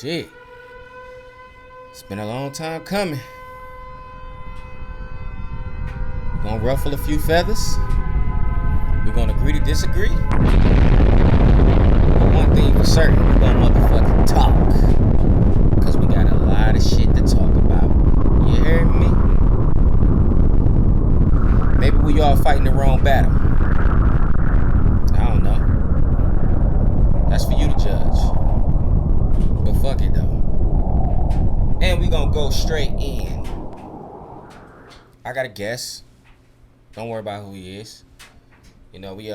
Shit. It's been a long time coming. We're gonna ruffle a few feathers. We're gonna agree to disagree. But one thing for certain, we're gonna motherfucking talk. Cause we got a lot of shit to talk about. You hear me? Maybe we all fighting the wrong battle. I don't know. That's for you to judge. But fuck it though. And we gonna go straight in. I got a guess. Don't worry about who he is. You know, we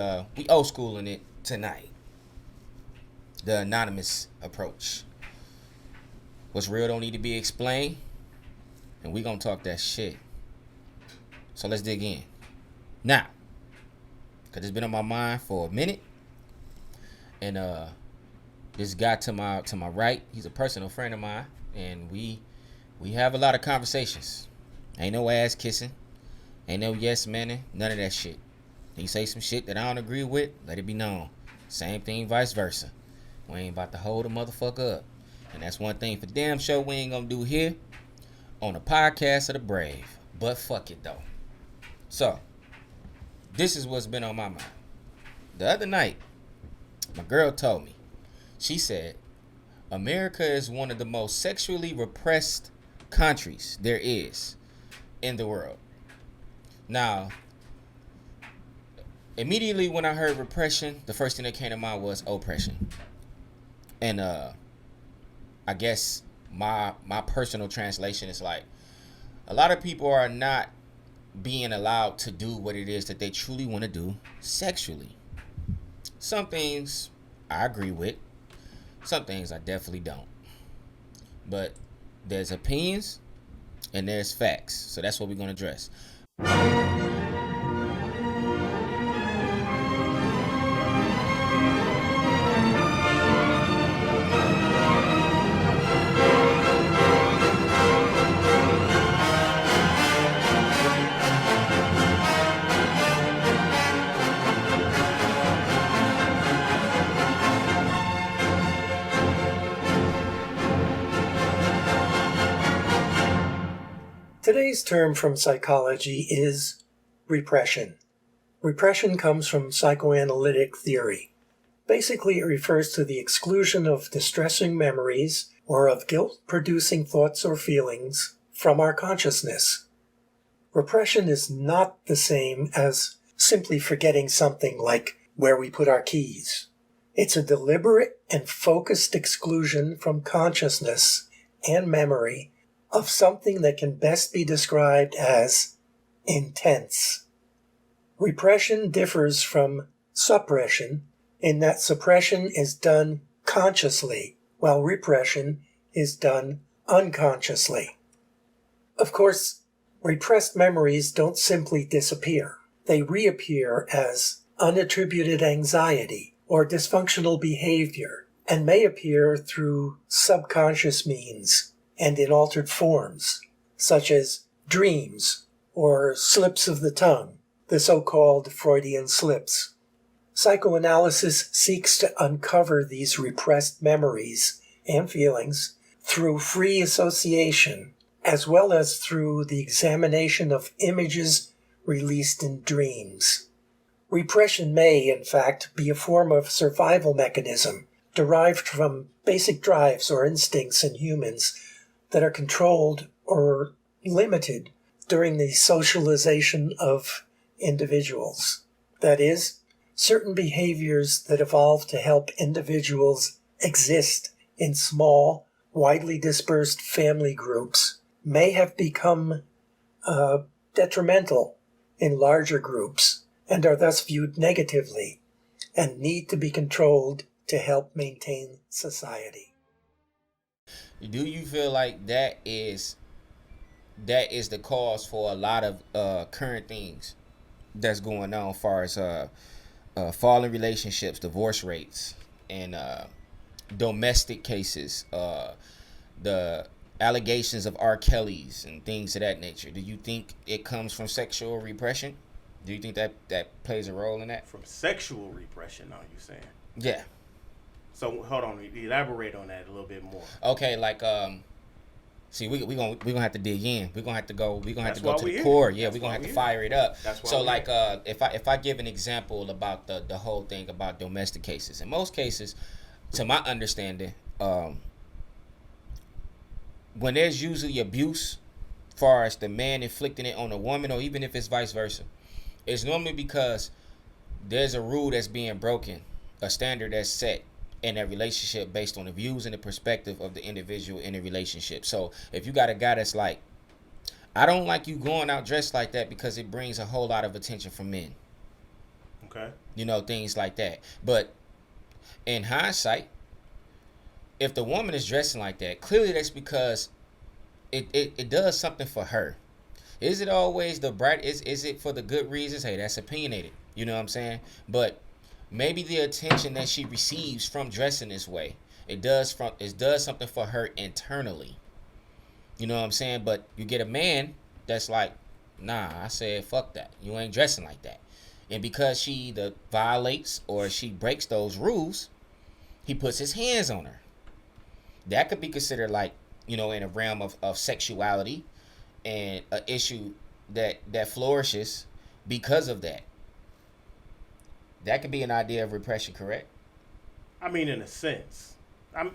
old schooling it tonight. The anonymous approach. What's real don't need to be explained. And we gonna talk that shit. So let's dig in. Now, cause it's been on my mind for a minute. And this guy to my right, he's a personal friend of mine. And we have a lot of conversations. Ain't no ass kissing. Ain't no yes manning. None of that shit. He say some shit that I don't agree with, let it be known. Same thing, vice versa. We ain't about to hold a motherfucker up. And that's one thing for damn sure we ain't gonna do here on the podcast of the brave. But fuck it though. So, this is what's been on my mind. The other night, my girl told me, she said, America is one of the most sexually repressed countries there is in the world. Now, immediately when I heard repression, the first thing that came to mind was oppression. And I guess my personal translation is like, a lot of people are not being allowed to do what it is that they truly want to do sexually. Some things I agree with. Some things I definitely don't. But there's opinions and there's facts. So that's what we're going to address. Today's term from psychology is repression. Repression comes from psychoanalytic theory. Basically, it refers to the exclusion of distressing memories or of guilt-producing thoughts or feelings from our consciousness. Repression is not the same as simply forgetting something like where we put our keys. It's a deliberate and focused exclusion from consciousness and memory of something that can best be described as intense. Repression differs from suppression in that suppression is done consciously, while repression is done unconsciously. Of course, repressed memories don't simply disappear. They reappear as unattributed anxiety or dysfunctional behavior and may appear through subconscious means and in altered forms, such as dreams or slips of the tongue, the so-called Freudian slips. Psychoanalysis seeks to uncover these repressed memories and feelings through free association, as well as through the examination of images released in dreams. Repression may, in fact, be a form of survival mechanism derived from basic drives or instincts in humans that are controlled or limited during the socialization of individuals. That is, certain behaviors that evolve to help individuals exist in small, widely dispersed family groups may have become detrimental in larger groups and are thus viewed negatively and need to be controlled to help maintain society. Do you feel like that is the cause for a lot of current things that's going on as far as falling relationships, divorce rates, and domestic cases, the allegations of R. Kelly's and things of that nature? Do you think it comes from sexual repression? Do you think that plays a role in that? From sexual repression, are you saying? Yeah. So hold on, elaborate on that a little bit more. Okay, like see, we gonna have to dig in. We're gonna have to go. We're gonna have to go to the here. core. Yeah, That's we're gonna why have to we fire it up. That's why so we like here. if I give an example about the whole thing about domestic cases, in most cases, to my understanding, when there's usually abuse, far as the man inflicting it on a woman, or even if it's vice versa, it's normally because there's a rule that's being broken, a standard that's set in that relationship based on the views and the perspective of the individual in the relationship. So if you got a guy that's like, I don't like you going out dressed like that because it brings a whole lot of attention from men. Okay. You know, things like that. But in hindsight, if the woman is dressing like that, clearly that's because it does something for her. Is it always the bright? Is it for the good reasons? Hey, that's opinionated. You know what I'm saying? But maybe the attention that she receives from dressing this way, it does something for her internally. You know what I'm saying? But you get a man that's like, nah, I said fuck that. You ain't dressing like that. And because she either violates or she breaks those rules, he puts his hands on her. That could be considered like, in a realm of sexuality and an issue that flourishes because of that. That could be an idea of repression, correct? I mean, in a sense. I It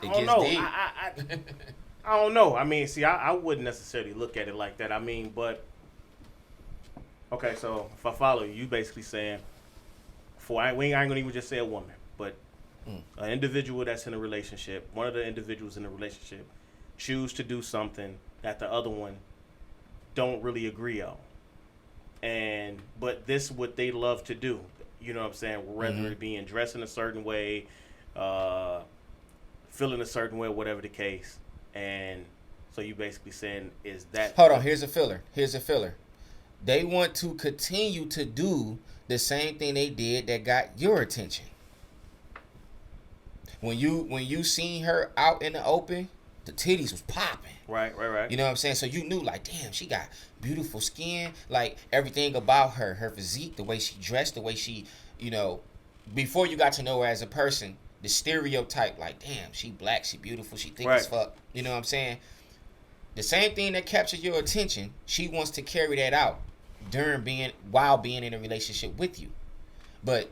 don't gets know. deep. I don't know. I mean, see, I wouldn't necessarily look at it like that. I mean, but okay. So if I follow you, basically saying, I ain't gonna even just say a woman, but an individual that's in a relationship, one of the individuals in the relationship, choose to do something that the other one don't really agree on, but this what they love to do. You know what I'm saying? Whether it being dressed in a certain way, feeling a certain way, whatever the case. And so you basically saying is that... Hold on, here's a filler. They want to continue to do the same thing they did that got your attention. When you seen her out in the open, the titties was popping. Right. You know what I'm saying? So you knew, like, damn, she got beautiful skin, like everything about her physique, the way she dressed, the way she, before you got to know her as a person, the stereotype, like, damn, she black, she beautiful, she thick as fuck. You know what I'm saying? The same thing that captured your attention, she wants to carry that out while being in a relationship with you. But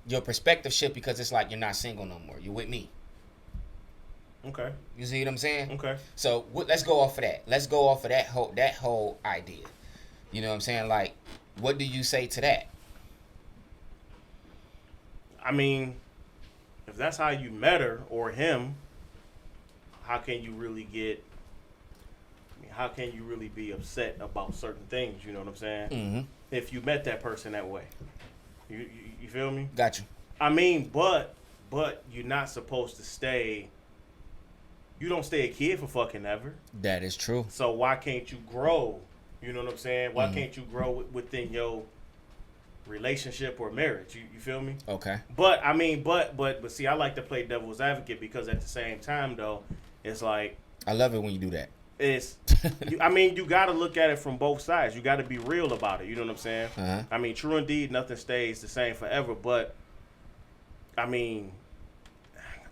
your perspective shift because it's like you're not single no more. You're with me. Okay. You see what I'm saying? Okay. So let's go off of that. Let's go off of that whole idea. You know what I'm saying? Like, what do you say to that? I mean, if that's how you met her or him, how can you really be upset about certain things? You know what I'm saying? Mm-hmm. If you met that person that way, you feel me? Got you. I mean, but you're not supposed to stay. You don't stay a kid for fucking ever. That is true. So why can't you grow? You know what I'm saying? Why can't you grow within your relationship or marriage? You feel me? Okay. But I mean, but see, I like to play devil's advocate because at the same time though, it's like I love it when you do that. You got to look at it from both sides. You got to be real about it. You know what I'm saying? Uh-huh. I mean, true indeed, nothing stays the same forever. But I mean,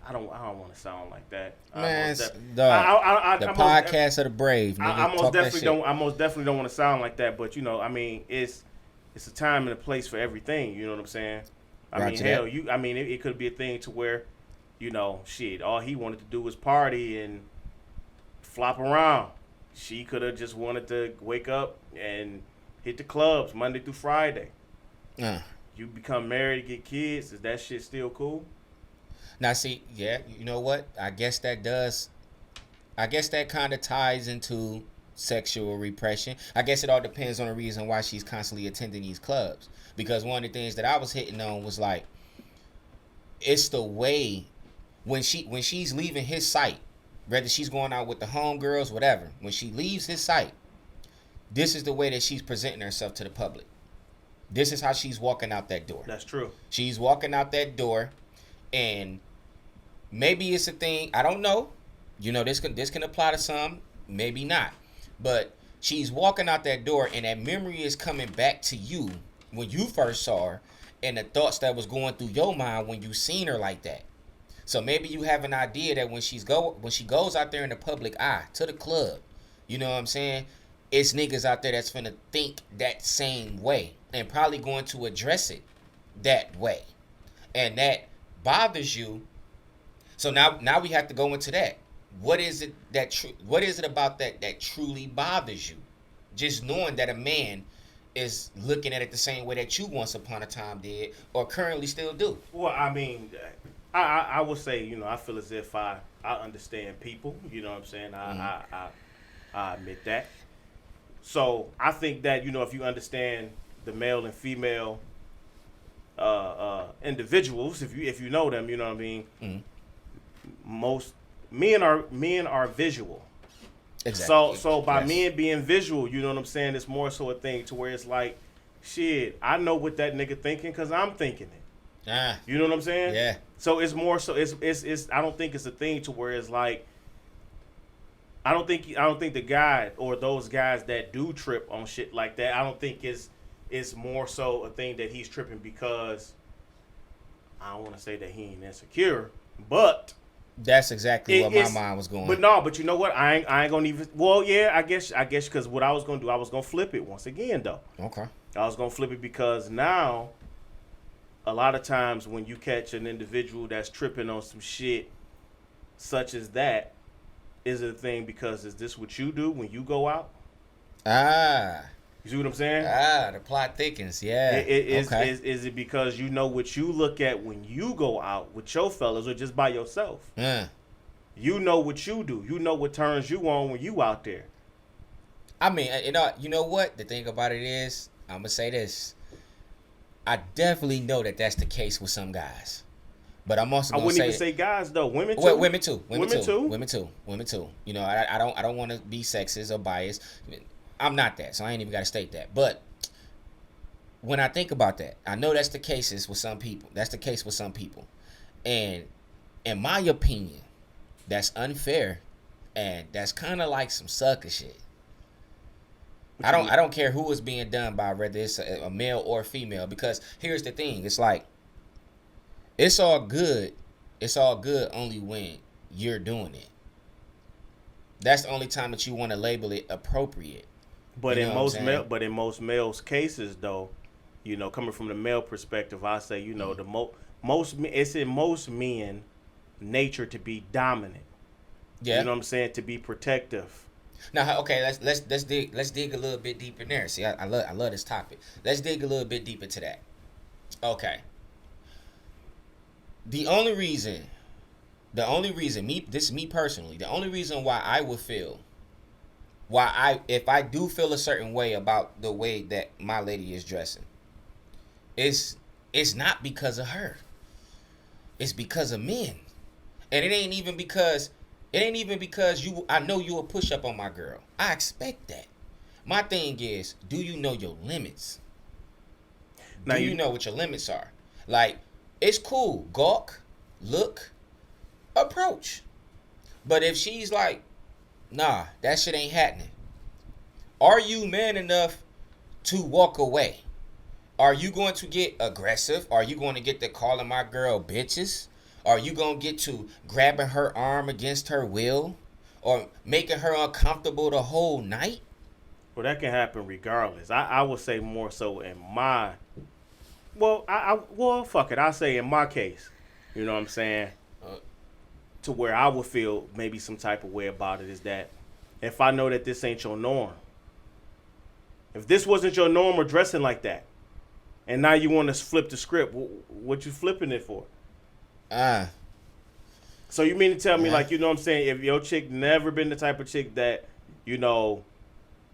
I don't want to sound like that. Man, the podcast of the brave. Nigga, I most definitely don't want to sound like that. But I mean, it's a time and a place for everything. You know what I'm saying? I mean, hell, it could be a thing to where, shit, all he wanted to do was party and flop around. She could have just wanted to wake up and hit the clubs Monday through Friday. You become married, get kids. Is that shit still cool? Now, see, yeah, you know what? I guess that kind of ties into sexual repression. I guess it all depends on the reason why she's constantly attending these clubs. Because one of the things that I was hitting on was like, it's the way when she's leaving his sight, whether she's going out with the homegirls, whatever, when she leaves his sight, this is the way that she's presenting herself to the public. This is how she's walking out that door. That's true. She's walking out that door, and maybe it's a thing, I don't know. This can apply to some, maybe not. But she's walking out that door, and that memory is coming back to you when you first saw her, and the thoughts that was going through your mind when you seen her like that. So maybe you have an idea that when she goes out there in the public eye to the club, you know what I'm saying? It's niggas out there that's finna think that same way and probably going to address it that way, and that bothers you. So now we have to go into that. What is it about that truly bothers you? Just knowing that a man is looking at it the same way that you once upon a time did or currently still do. Well, I mean, I would say, you know, I feel as if I understand people. You know what I'm saying? I admit that. So I think that, you know, if you understand the male and female individuals, if you know them, you know what I mean. Mm-hmm. Most men are visual. Exactly. So by men being visual, you know what I'm saying, it's more so a thing to where it's like, shit, I know what that nigga thinking because I'm thinking it. You know what I'm saying? Yeah. So it's more so it's I don't think it's a thing to where it's like, I don't think the guy or those guys that do trip on shit like that, I don't think it's more so a thing that he's tripping because I don't want to say that he ain't insecure, but that's exactly what my mind was going. But you know what? I ain't gonna even. Well, yeah, I guess because what I was gonna do, I was gonna flip it once again though. Okay. I was gonna flip it because now, a lot of times when you catch an individual that's tripping on some shit, such as that, is it a thing because is this what you do when you go out? You see what I'm saying? The plot thickens. Yeah. Okay. Is it because you know what you look at when you go out with your fellas or just by yourself? Yeah. You know what you do. You know what turns you on when you out there. I mean, you know what? The thing about it is, I'm going to say this. I definitely know that that's the case with some guys. But I'm also going to say... I wouldn't even say guys, though. Women, too. Well, women, too. Women, too. You know, I don't want to be sexist or biased. I'm not that, so I ain't even got to state that. But when I think about that, I know that's the case with some people. And in my opinion, that's unfair, and that's kind of like some sucker shit. I don't care who is being done by, whether it's a male or female, because here's the thing. It's like, it's all good only when you're doing it. That's the only time that you want to label it appropriate. But in most males' cases, though, you know, coming from the male perspective, I say, you know, it's in most men nature to be dominant. Yeah. You know what I'm saying? To be protective. Now, okay, let's dig a little bit deeper in there. See, I love this topic. Let's dig a little bit deeper to that. Okay. The only reason, me personally, the only reason why I would feel, if I do feel a certain way about the way that my lady is dressing, it's not because of her. It's because of men. And it ain't even because I know you will push up on my girl. I expect that. My thing is, do you know your limits? Do you know what your limits are? Like, it's cool. Gawk, look, approach. But if she's like, nah, that shit ain't happening, are you man enough to walk away? Are you going to get aggressive? Are you going to get to calling my girl bitches? Are you going to get to grabbing her arm against her will? Or making her uncomfortable the whole night? Well, that can happen regardless. I would say more so in my... Well, fuck it. I'll say in my case, you know what I'm saying? To where I would feel maybe some type of way about it is that if I know that this ain't your norm, if this wasn't your norm or dressing like that, and now you want to flip the script, what you flipping it for? So you mean to tell me, like, you know what I'm saying, if your chick never been the type of chick that, you know,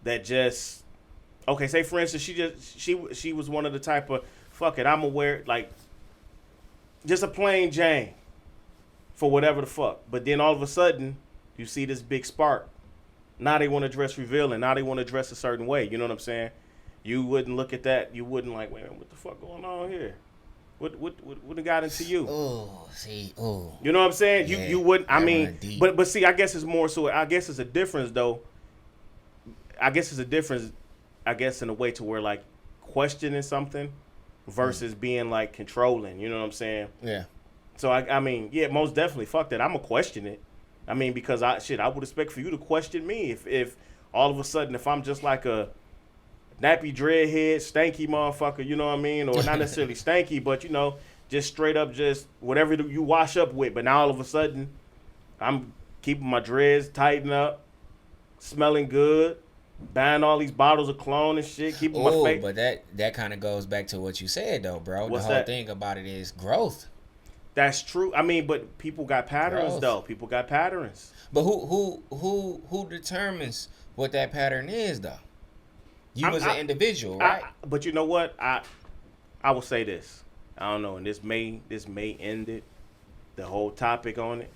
that just, okay, say for instance, she was one of the type of, fuck it, I'm aware, like, just a plain Jane for whatever the fuck. But then all of a sudden, you see this big spark. Now they want to dress revealing. Now they want to dress a certain way. You know what I'm saying? You wouldn't look at that. You wouldn't like, wait a minute, what the fuck going on here? What got into you? Oh, see, oh. You know what I'm saying? Yeah, you wouldn't. I mean, but see, I guess it's more so. I guess it's a difference though. I guess it's a difference. I guess in a way to where like questioning something versus being like controlling. You know what I'm saying? Yeah. So I mean, yeah, most definitely. Fuck that. I'ma question it. I mean, because I would expect for you to question me if all of a sudden if I'm just like a nappy dreadhead, stanky motherfucker, you know what I mean? Or not necessarily stanky, but you know, just straight up just whatever you wash up with. But now all of a sudden, I'm keeping my dreads tightened up, smelling good, buying all these bottles of cologne and shit, keeping my face. But that kind of goes back to what you said though, bro. What's the whole that? thing about it is growth. That's true. I mean, but people got patterns though. People got patterns. But who determines what that pattern is though? You as an individual, right? But you know what? I will say this. I don't know, and this may end it. The whole topic on it.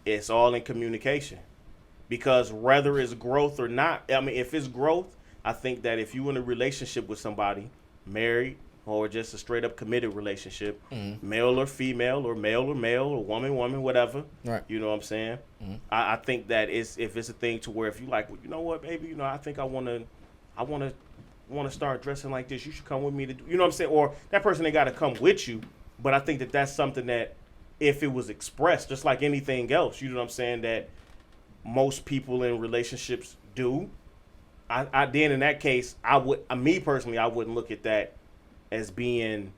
It's all in communication. Because whether it's growth or not, I mean, if it's growth, I think that if you're in a relationship with somebody, married, or just a straight up committed relationship, male or female, or male, or woman, whatever. Right. You know what I'm saying? Mm-hmm. I think that if it's a thing to where if you like, well, you know what, baby, you know, I think I wanna start dressing like this. You should come with me to do, you know what I'm saying? Or that person ain't gotta come with you, but I think that that's something that if it was expressed, just like anything else, you know what I'm saying, that most people in relationships do. I then in that case, me personally, I wouldn't look at that as being,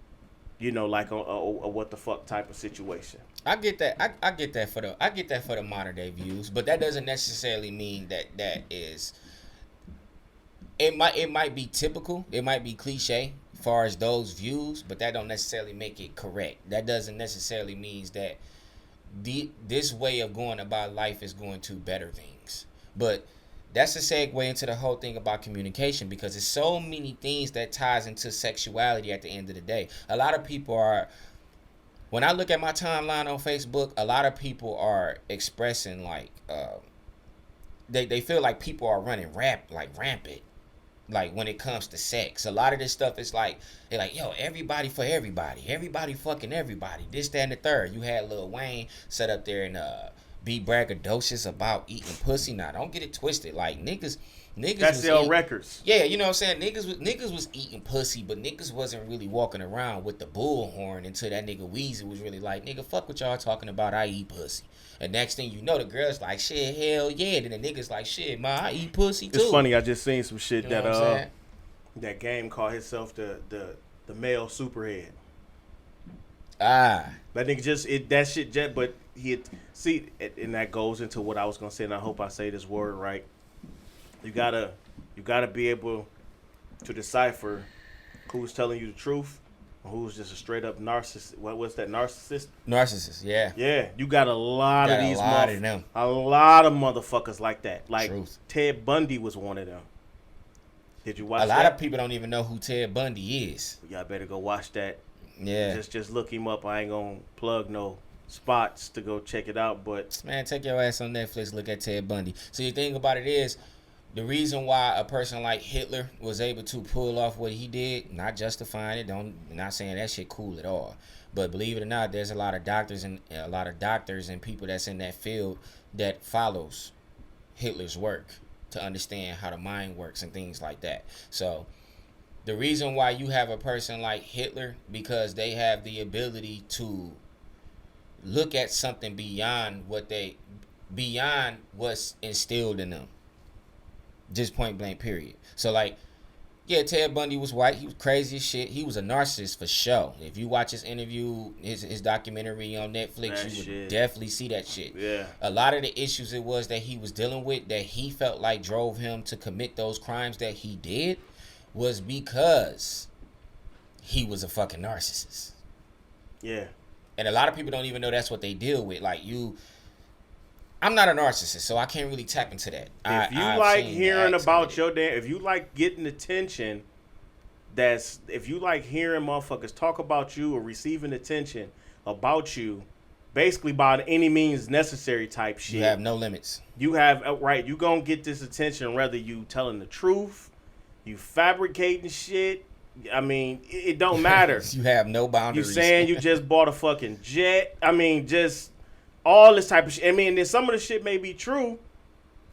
you know, like a what the fuck type of situation. I get that. I get that for the modern day views, but that doesn't necessarily mean that is. It might be typical. It might be cliche as far as those views, but that don't necessarily make it correct. That doesn't necessarily means that this way of going about life is going to better things. But that's a segue into the whole thing about communication, because there's so many things that ties into sexuality at the end of the day. A lot of people are, when I look at my timeline on Facebook, a lot of people are expressing like, they feel like people are running rampant. Like when it comes to sex, a lot of this stuff is like, they're like, yo, everybody for everybody fucking everybody, this, that, and the third. You had Lil Wayne set up there and be braggadocious about eating pussy. Now, don't get it twisted. Like niggas that sell records. Yeah, you know what I'm saying? Niggas was eating pussy, but niggas wasn't really walking around with the bullhorn until that nigga Weezy was really like, nigga, fuck what y'all talking about, I eat pussy. And next thing you know, the girl's like, shit, hell yeah. Then the nigga's like, shit, ma, I eat pussy too. It's funny, I just seen some shit, you know, that Game called himself the male superhead. That nigga but and that goes into what I was gonna say, and I hope I say this word right. You gotta be able to decipher who's telling you the truth or who's just a straight up narcissist. What's that, narcissist? Narcissist, yeah. Yeah, you got a lot of these a lot of motherfuckers like that. Like Truth. Ted Bundy was one of them. Did you watch that? A lot of people don't even know who Ted Bundy is. Y'all better go watch that. Yeah. Just look him up. I ain't gonna plug no spots to go check it out, but man, take your ass on Netflix, look at Ted Bundy. So the thing about it is, the reason why a person like Hitler was able to pull off what he did, not justifying it, not saying that shit cool at all, but believe it or not, there's a lot of doctors and people that's in that field that follows Hitler's work to understand how the mind works and things like that. So the reason why you have a person like Hitler, because they have the ability to look at something beyond what's instilled in them. Just point blank, period. So like, yeah, Ted Bundy was white. He was crazy as shit. He was a narcissist for sure. If you watch his interview, his documentary on Netflix, you would definitely see that shit. Yeah. A lot of the issues it was that he was dealing with, that he felt like drove him to commit those crimes that he did, was because he was a fucking narcissist. Yeah. And a lot of people don't even know that's what they deal with. Like I'm not a narcissist, so I can't really tap into that. If you like hearing about your damn, if you like getting attention, if you like hearing motherfuckers talk about you or receiving attention about you, basically by any means necessary type shit. You have no limits. You have, right, you gonna get this attention whether you telling the truth, you fabricating shit. I mean, it don't matter. You have no boundaries. You saying you just bought a fucking jet. I mean, just all this type of shit. I mean, then some of the shit may be true,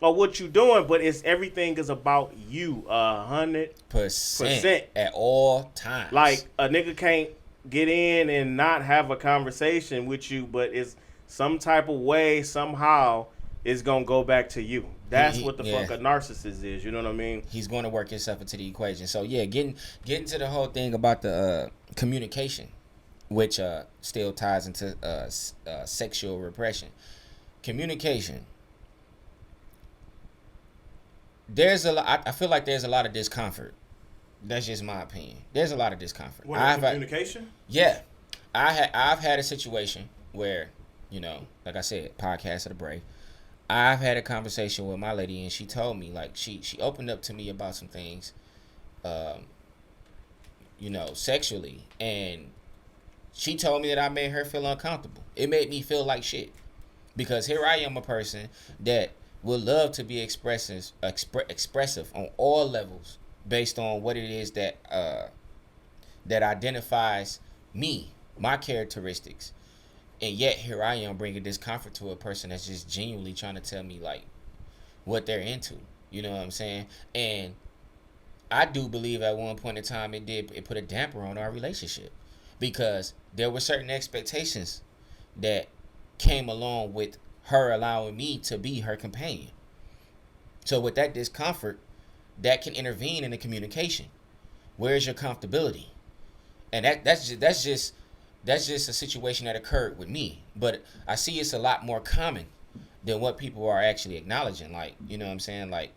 or what you doing, but it's everything is about you 100% at all times. Like a nigga can't get in and not have a conversation with you, but it's some type of way somehow it's gonna go back to you. That's what the fuck a narcissist is. You know what I mean? He's going to work himself into the equation. So yeah, getting to the whole thing about the communication, which still ties into sexual repression. Communication. There's a lot. I feel like there's a lot of discomfort. That's just my opinion. There's a lot of discomfort. What, communication? Yeah, I've had a situation where, you know, like I said, podcast of the brave. I've had a conversation with my lady, and she told me, like, she opened up to me about some things, you know, sexually, and she told me that I made her feel uncomfortable. It made me feel like shit, because here I am, a person that would love to be expressive on all levels, based on what it is that that identifies me, my characteristics. And yet here I am bringing discomfort to a person that's just genuinely trying to tell me, like, what they're into. You know what I'm saying? And I do believe at one point in time it put a damper on our relationship, because there were certain expectations that came along with her allowing me to be her companion. So with that discomfort, that can intervene in the communication. Where's your comfortability? And that's just a situation that occurred with me. But I see it's a lot more common than what people are actually acknowledging. Like, you know what I'm saying? Like,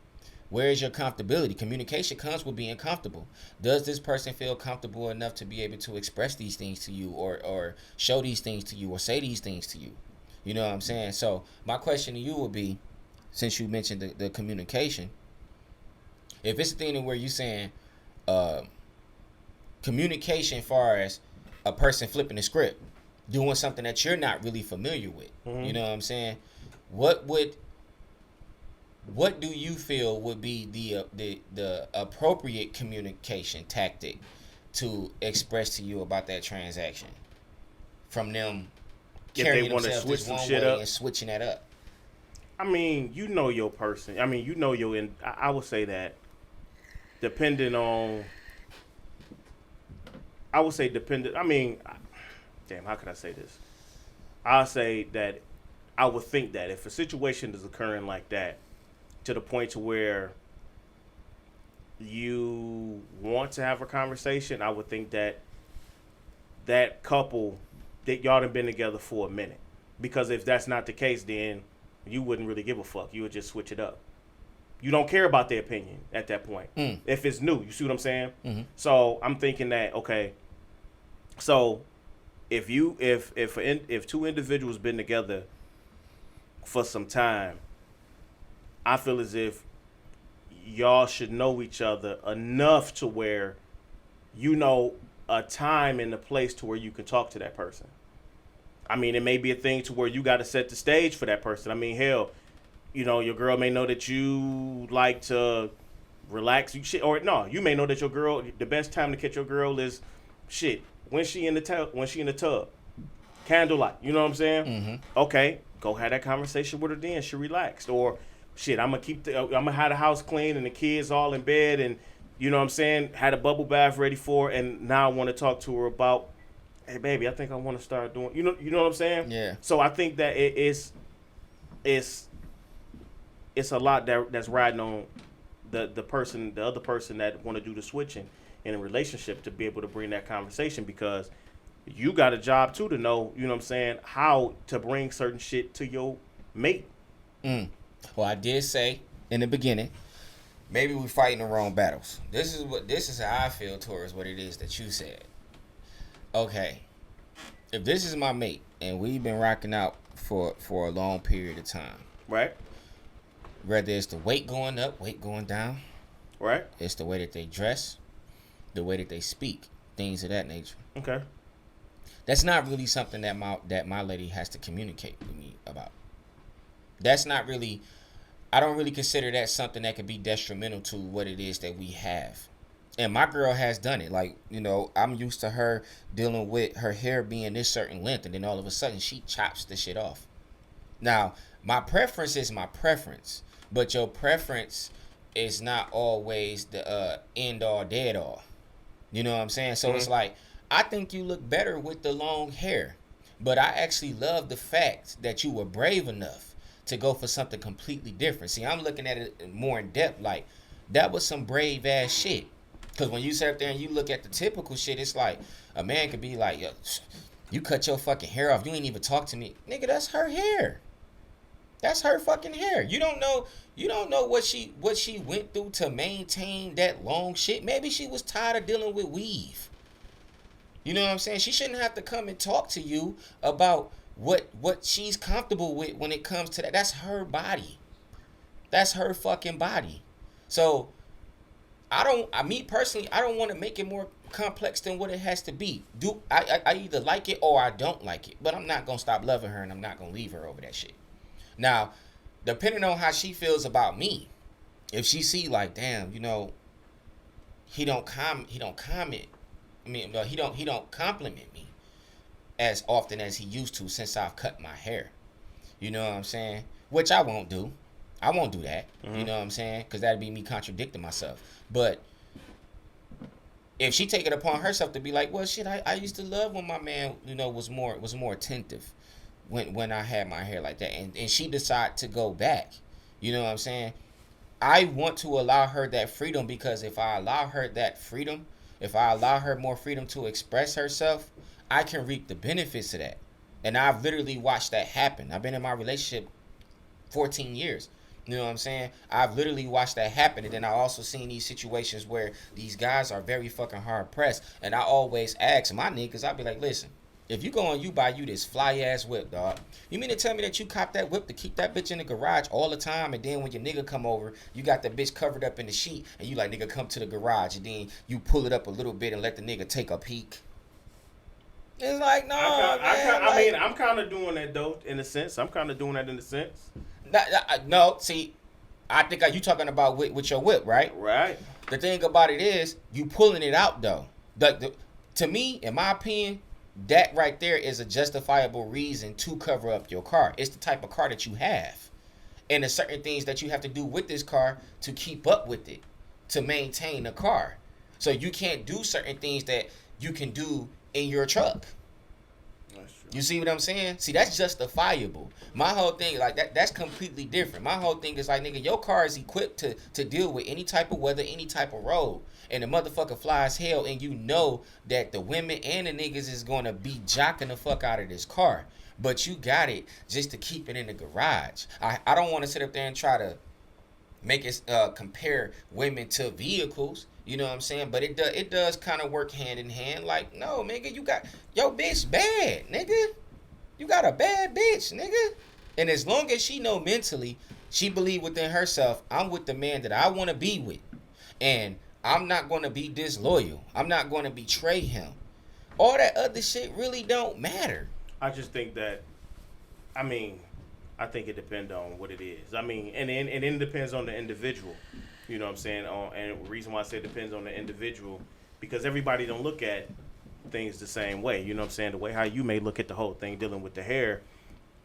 where is your comfortability? Communication comes with being comfortable. Does this person feel comfortable enough to be able to express these things to you, or show these things to you, or say these things to you? You know what I'm saying? So my question to you would be, since you mentioned the communication, if it's a thing where you're saying communication far as a person flipping the script, doing something that you're not really familiar with, you know what I'm saying? What do you feel would be the appropriate communication tactic to express to you about that transaction, from them carrying themselves this one way and switching that up? I mean, you know your person. I mean, you know your. I would say that, depending on. I would say dependent. I mean, damn, how could I say this? I'll say that I would think that if a situation is occurring like that, to the point to where you want to have a conversation, I would think that that couple, that y'all done been together for a minute. Because if that's not the case, then you wouldn't really give a fuck. You would just switch it up. You don't care about their opinion at that point. If it's new, you see what I'm saying? Mm-hmm. So I'm thinking that, okay, so if two individuals been together for some time, I feel as if y'all should know each other enough to where you know a time and a place to where you can talk to that person. I mean, it may be a thing to where you got to set the stage for that person. I mean, hell, you know, your girl may know that you like to relax, or no, you may know that your girl, the best time to catch your girl is when she in the tub, candlelight. You know what I'm saying? Mm-hmm. Okay, go have that conversation with her then. She relaxed, or I'm gonna have the house clean and the kids all in bed, and you know what I'm saying, had a bubble bath ready for her, and now I want to talk to her about, hey baby, I think I want to start doing, you know what I'm saying? Yeah. So I think that it's a lot that's riding on the other person that want to do the switching in a relationship, to be able to bring that conversation, because you got a job too to know, you know what I'm saying, how to bring certain shit to your mate. Well, I did say in the beginning, maybe we're fighting the wrong battles. This is how I feel towards what it is that you said. Okay, if this is my mate and we've been rocking out for a long period of time, right? Whether it's the weight going up, weight going down, right? It's the way that they dress, the way that they speak, things of that nature. Okay. That's not really something that my lady has to communicate with me about. That's not really, I don't really consider that something that could be detrimental to what it is that we have. And my girl has done it. Like, you know, I'm used to her dealing with her hair being this certain length, and then all of a sudden she chops the shit off. Now, my preference is my preference. but your preference is not always the end all dead all. You know what I'm saying? So it's like, I think you look better with the long hair, but I actually love the fact that you were brave enough to go for something completely different. See, I'm looking at it more in depth, like, that was some brave ass shit. Because when you sit up there and you look at the typical shit, it's like, a man could be like, yo, you cut your fucking hair off, you ain't even talk to me. Nigga, that's her hair. That's her fucking hair. You don't know what she went through to maintain that long shit. Maybe she was tired of dealing with weave. You know what I'm saying? She shouldn't have to come and talk to you about what she's comfortable with when it comes to that. That's her body. That's her fucking body. So me personally, I don't want to make it more complex than what it has to be. I either like it or I don't like it. But I'm not gonna stop loving her, and I'm not gonna leave her over that shit. Now, depending on how she feels about me, if she see like, damn, you know, he don't comment. I mean, no, he don't compliment me as often as he used to since I've cut my hair. You know what I'm saying? Which I won't do. I won't do that. You know what I'm saying? Because that'd be me contradicting myself. But if she take it upon herself to be like, well, shit, I used to love when my man, you know, was more attentive when I had my hair like that, and she decide to go back. You know what I'm saying? I want to allow her that freedom, because if I allow her that freedom, if I allow her more freedom to express herself, I can reap the benefits of that. And I've literally watched that happen. I've been in my relationship 14 years. You know what I'm saying? I've literally watched that happen. And then I also seen these situations where these guys are very fucking hard pressed. And I always ask my niggas, I'll be like, listen, if you go on, you buy you this fly ass whip, dog. You mean to tell me that you cop that whip to keep that bitch in the garage all the time, and then when your nigga come over, you got the bitch covered up in the sheet, and you like, nigga, come to the garage, and then you pull it up a little bit and let the nigga take a peek? It's like, no, I mean, I'm kind of doing that, though, in a sense. No, see, I think you talking about with your whip, right? Right. The thing about it is, you pulling it out, though. To me, in my opinion, that right there is a justifiable reason to cover up your car. It's the type of car that you have. And there's certain things that you have to do with this car to keep up with it, to maintain the car. So you can't do certain things that you can do in your truck. That's true. You see what I'm saying? See, that's justifiable. My whole thing, like, that's completely different. My whole thing is like, nigga, your car is equipped to deal with any type of weather, any type of road. And the motherfucker flies hell, and you know that the women and the niggas is going to be jocking the fuck out of this car. But you got it just to keep it in the garage. I don't want to sit up there and try to make it compare women to vehicles. You know what I'm saying? But it does kind of work hand in hand. Like, no, nigga, you got your bitch bad, nigga. You got a bad bitch, nigga. And as long as she know mentally, she believe within herself, I'm with the man that I want to be with. And I'm not going to be disloyal. I'm not going to betray him. All that other shit really don't matter. I just think that, I think it depends on what it is. And it depends on the individual. You know what I'm saying? And the reason why I say it depends on the individual, because everybody don't look at things the same way. You know what I'm saying? The way how you may look at the whole thing dealing with the hair,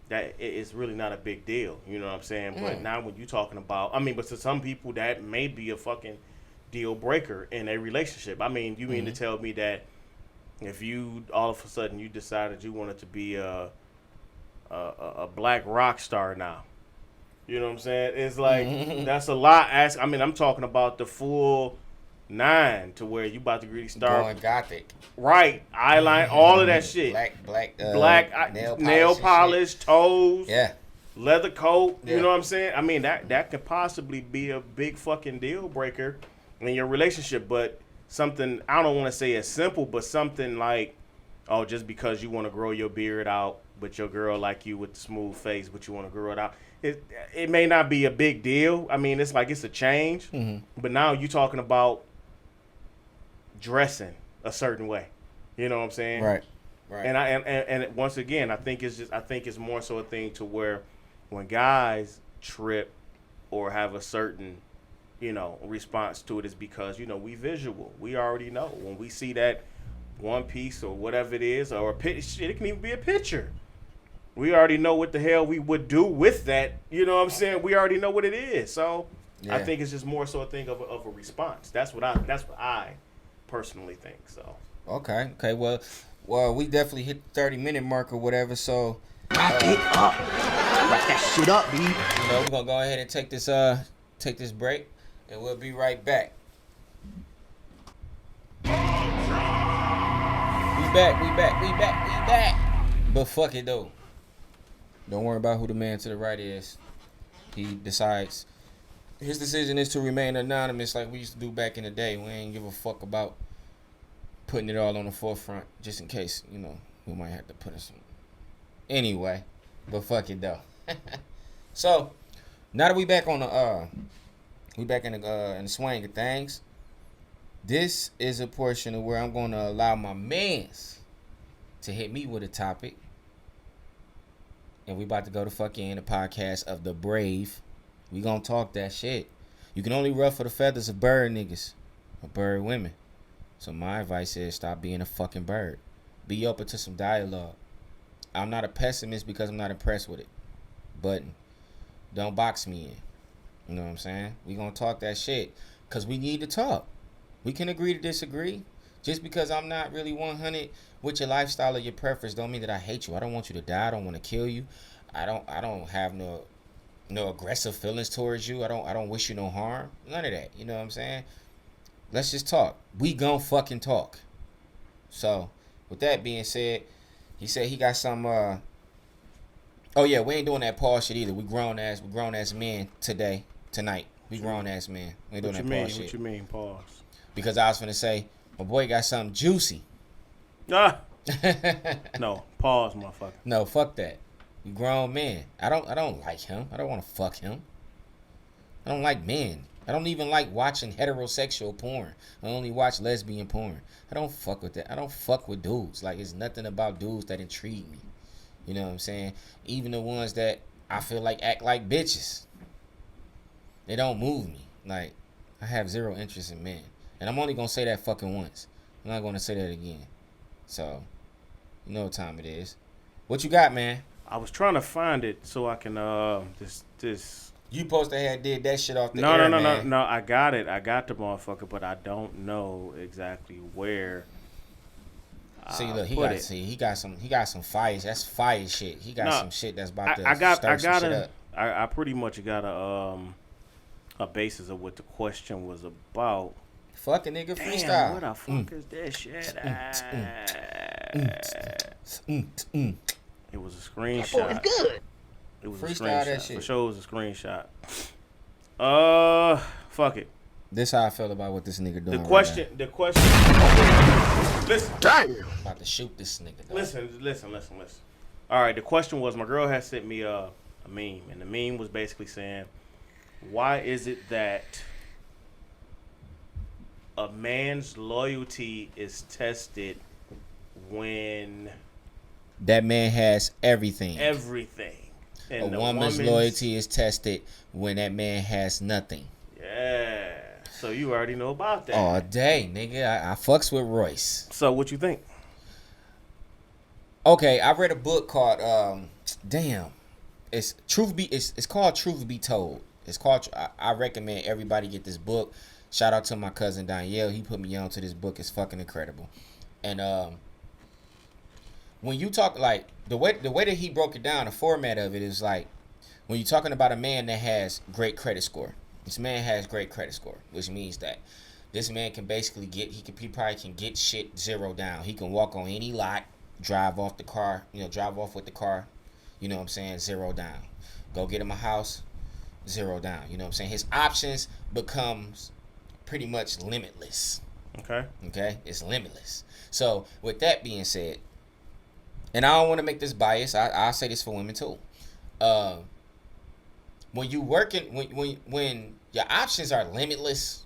that it's really not a big deal. You know what I'm saying? But now when you're talking about, but to some people that may be a fucking deal breaker in a relationship. You mean to tell me that if you all of a sudden you decided you wanted to be a black rock star now, you know what I'm saying? It's like that's a lot. I'm talking about the full 9 to where you about to really start going gothic, right? Eyeliner, all of that shit. Black nail polish, toes, leather coat. You know what I'm saying? That could possibly be a big fucking deal breaker in your relationship. But something, I don't want to say as simple, but something like, oh, just because you want to grow your beard out, but your girl like you with the smooth face, but you want to grow it out, it may not be a big deal. It's like it's a change. But now you're talking about dressing a certain way. You know what I'm saying? Right. And once again, I think it's more so a thing to where when guys trip or have a certain, response to it, is because, we visual. We already know when we see that one piece or whatever it is, or a picture, it can even be a picture. we already know what the hell we would do with that. You know what I'm saying? We already know what it is. So I think it's just more so a thing of a response. That's what I personally think. So okay. Well, we definitely hit the 30-minute mark or whatever. So wrap it up. Wrap that shit up, B. we're gonna go ahead and take this break, and we'll be right back. We back. But fuck it though. Don't worry about who the man to the right is. He decides. His decision is to remain anonymous like we used to do back in the day. We ain't give a fuck about putting it all on the forefront, just in case, we might have to put it some. Anyway, but fuck it though. So, now that we back on the in the swing of things, this is a portion of where I'm going to allow my mans to hit me with a topic. And we about to go to Fucc'n, the podcast of the brave. We gonna talk that shit. You can only ruffle the feathers of bird niggas or bird women. So my advice is stop being a fucking bird. Be open to some dialogue. I'm not a pessimist because I'm not impressed with it. But don't box me in. You know what I'm saying? We gonna talk that shit because we need to talk. We can agree to disagree. Just because I'm not really 100 with your lifestyle or your preference don't mean that I hate you. I don't want you to die. I don't want to kill you. I don't have no aggressive feelings towards you. I don't wish you no harm. None of that. You know what I'm saying? Let's just talk. We gon' fucking talk. So, with that being said, he said he got some oh yeah, we ain't doing that pause shit either. We grown ass men tonight. We grown ass men. We ain't doing that pause shit. What you mean, pause? Because I was finna say, my boy got something juicy. No, pause, motherfucker. No, fuck that. You grown men. I don't like him. I don't want to fuck him. I don't like men. I don't even like watching heterosexual porn. I only watch lesbian porn. I don't fuck with that. I don't fuck with dudes. Like, it's nothing about dudes that intrigue me. You know what I'm saying? Even the ones that I feel like act like bitches. They don't move me. Like, I have zero interest in men. And I'm only going to say that fucking once. I'm not going to say that again. So, you know what time it is. What you got, man? I was trying to find it so I can, this. You supposed to have did that shit off the air, man. No, I got it. I got the motherfucker, but I don't know exactly where. See, look, he got some fire. That's fire shit. He got some shit that's about to stir some shit up. I pretty much got a basis of what the question was about. Fuck a nigga, freestyle. Damn, what the fuck is this shit? It was a screenshot. Oh, it's good. It was freestyle a screenshot. That shit. For sure, it was a screenshot. Fuck it. This how I felt about what this nigga doing. The question. Listen. Damn. About to shoot this nigga. Dog. Listen. All right. The question was, my girl had sent me a meme, and the meme was basically saying, why is it that a man's loyalty is tested when that man has everything? And a woman's loyalty is tested when that man has nothing. Yeah. So you already know about that. All day, nigga. I fucks with Royce. So what you think? Okay, I read a book called It's called Truth Be Told. It's called. I recommend everybody get this book. Shout out to my cousin Danielle. He put me on to this book. It's fucking incredible. And when you talk like the way that he broke it down, the format of it is like when you're talking about a man that has great credit score. This man has great credit score, which means that this man can basically he probably can get shit zero down. He can walk on any lot, drive off with the car, you know what I'm saying, zero down. Go get him a house, zero down. You know what I'm saying? His options becomes pretty much limitless. Okay, it's limitless. So with that being said, and I don't want to make this biased, I'll say this for women too. When you working, when your options are limitless,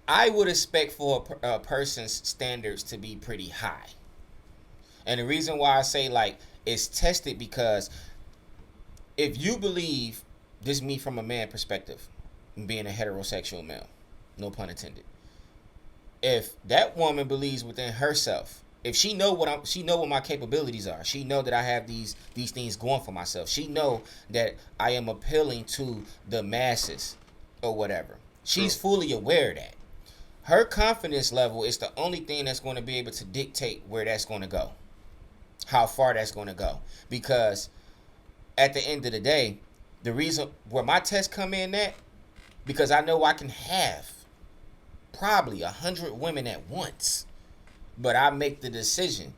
I would expect for a person's standards to be pretty high. And the reason why I say like it's tested because if you believe, this is me from a man perspective, being a heterosexual male, no pun intended. If that woman believes within herself If she know what my capabilities are. She know that I have these things going for myself. She know that I am appealing to the masses or whatever. She's fully aware of that. Her confidence level is the only thing that's going to be able to dictate where that's going to go, how far that's going to go. Because at the end of the day, the reason where my test come in at, because I know I can have probably 100 women at once, but I make the decision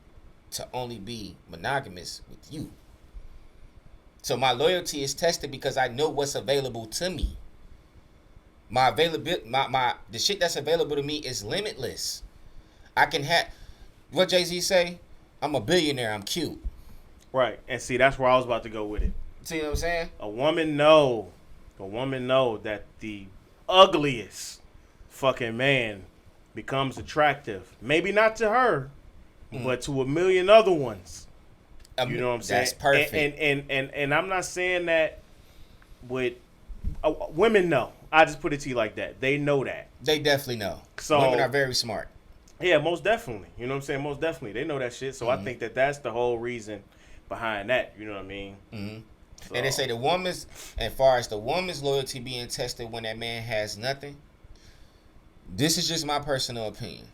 to only be monogamous with you. So my loyalty is tested because I know what's available to me. My availability, the shit that's available to me is limitless. I can have, what Jay-Z say? I'm a billionaire, I'm cute. Right. And see, that's where I was about to go with it. See what I'm saying? A woman know that the ugliest fucking man becomes attractive. Maybe not to her, but to a million other ones. You know what I'm saying? That's perfect. And I'm not saying that with women know. I just put it to you like that. They know that. They definitely know. So women are very smart. Yeah, most definitely. You know what I'm saying? Most definitely. They know that shit. So I think that's the whole reason behind that. You know what I mean? Mm-hmm. So. And they say as far as the woman's loyalty being tested when that man has nothing, this is just my personal opinion.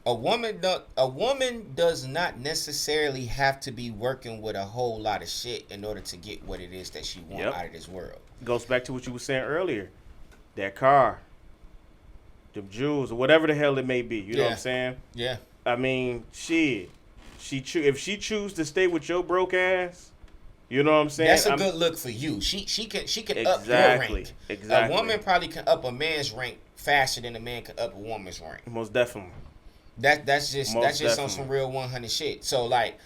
A woman does not necessarily have to be working with a whole lot of shit in order to get what it is that she wants out of this world. Goes back to what you were saying earlier. That car, them jewels, or whatever the hell it may be. You know what I'm saying? Yeah. I mean, shit. If she choose to stay with your broke ass, you know what I'm saying? That's a good look for you. She can up your rank. Exactly. A woman probably can up a man's rank faster than a man can up a woman's rank. Most definitely. That's just on some real 100 shit. So like,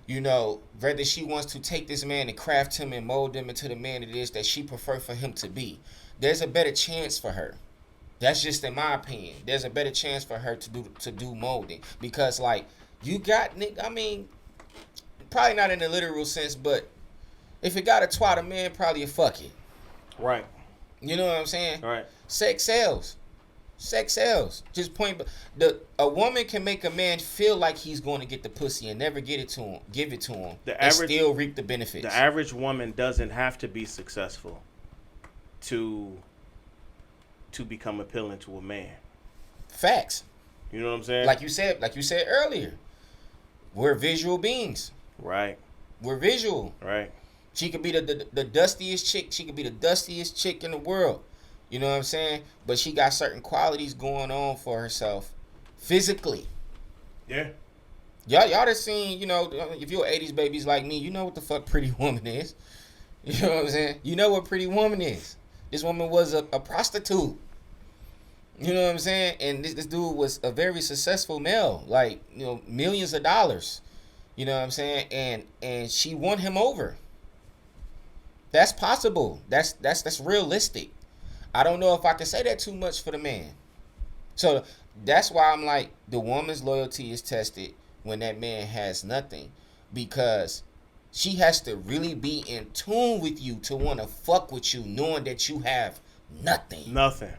you know, whether she wants to take this man and craft him and mold him into the man it is that she prefer for him to be, there's a better chance for her. That's just in my opinion. There's a better chance for her to do molding because like you got, I mean, probably not in the literal sense, but if it got a twat, a man probably a fuck it. Right. You know what I'm saying? Right. Sex sells. Sex sells. Just point. A woman can make a man feel like he's going to get the pussy and never give it to him, and still reap the benefits. The average woman doesn't have to be successful to become appealing to a man. Facts. You know what I'm saying? Like you said earlier, we're visual beings. Right. We're visual. Right. She could be the dustiest chick. She could be the dustiest chick in the world. You know what I'm saying? But she got certain qualities going on for herself physically. Yeah. Y'all done seen, you know, if you're 80s babies like me, you know what the fuck Pretty Woman is. You know what I'm saying? You know what Pretty Woman is. This woman was a prostitute. You know what I'm saying? And this dude was a very successful male. Like, you know, millions of dollars. You know what I'm saying? And she won him over. That's possible. That's realistic. I don't know if I can say that too much for the man. So that's why I'm like, the woman's loyalty is tested when that man has nothing. Because she has to really be in tune with you to want to fuck with you, knowing that you have nothing. Nothing.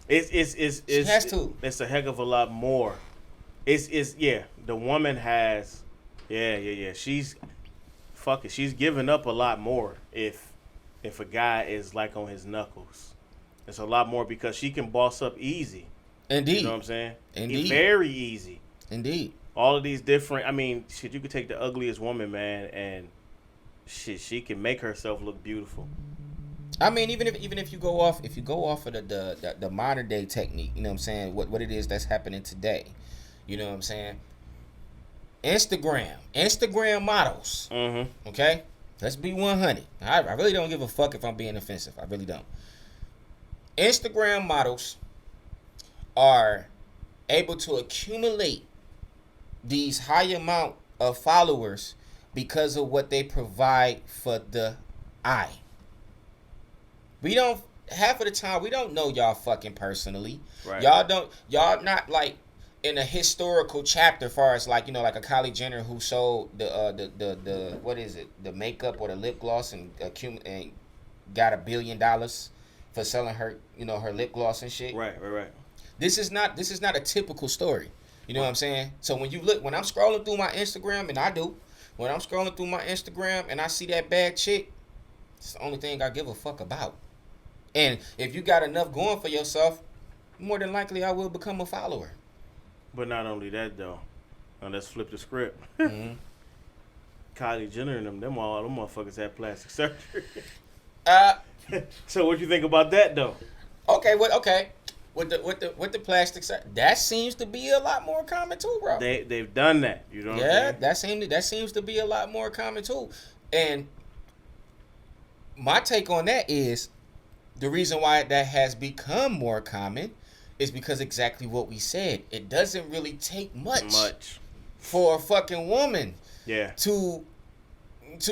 She has to. It's a heck of a lot more. The woman has, she's giving up a lot more if a guy is like on his knuckles. It's a lot more because she can boss up easy. Indeed. You know what I'm saying? Indeed. Very easy. Indeed. All of these different, I mean, shit, you could take the ugliest woman, man, and shit, she can make herself look beautiful. I mean, even if you go off of the modern day technique, you know what I'm saying? What it is that's happening today. You know what I'm saying? Instagram models. Mm-hmm. Okay? Let's be 100. I really don't give a fuck if I'm being offensive. I really don't. Instagram models are able to accumulate these high amount of followers because of what they provide for the eye. Half of the time we don't know y'all fucking personally. Right. Y'all not like in a historical chapter far as like, you know, like a Kylie Jenner who sold the what is it, the makeup or the lip gloss and got $1 billion for selling her, you know, her lip gloss and shit. Right. This is not a typical story. You know what I'm saying? So when I'm scrolling through my Instagram, and I do, when I'm scrolling through my Instagram and I see that bad chick, it's the only thing I give a fuck about. And if you got enough going for yourself, more than likely I will become a follower. But not only that though. Now let's flip the script. Mm-hmm. Kylie Jenner and them motherfuckers had plastic surgery. Uh, So what you think about that though? okay, with the plastic side, that seems to be a lot more common too, bro. They've done that. You know what I'm saying? that seems to be a lot more common too. And my take on that is the reason why that has become more common is because exactly what we said. It doesn't really take much for a fucking woman to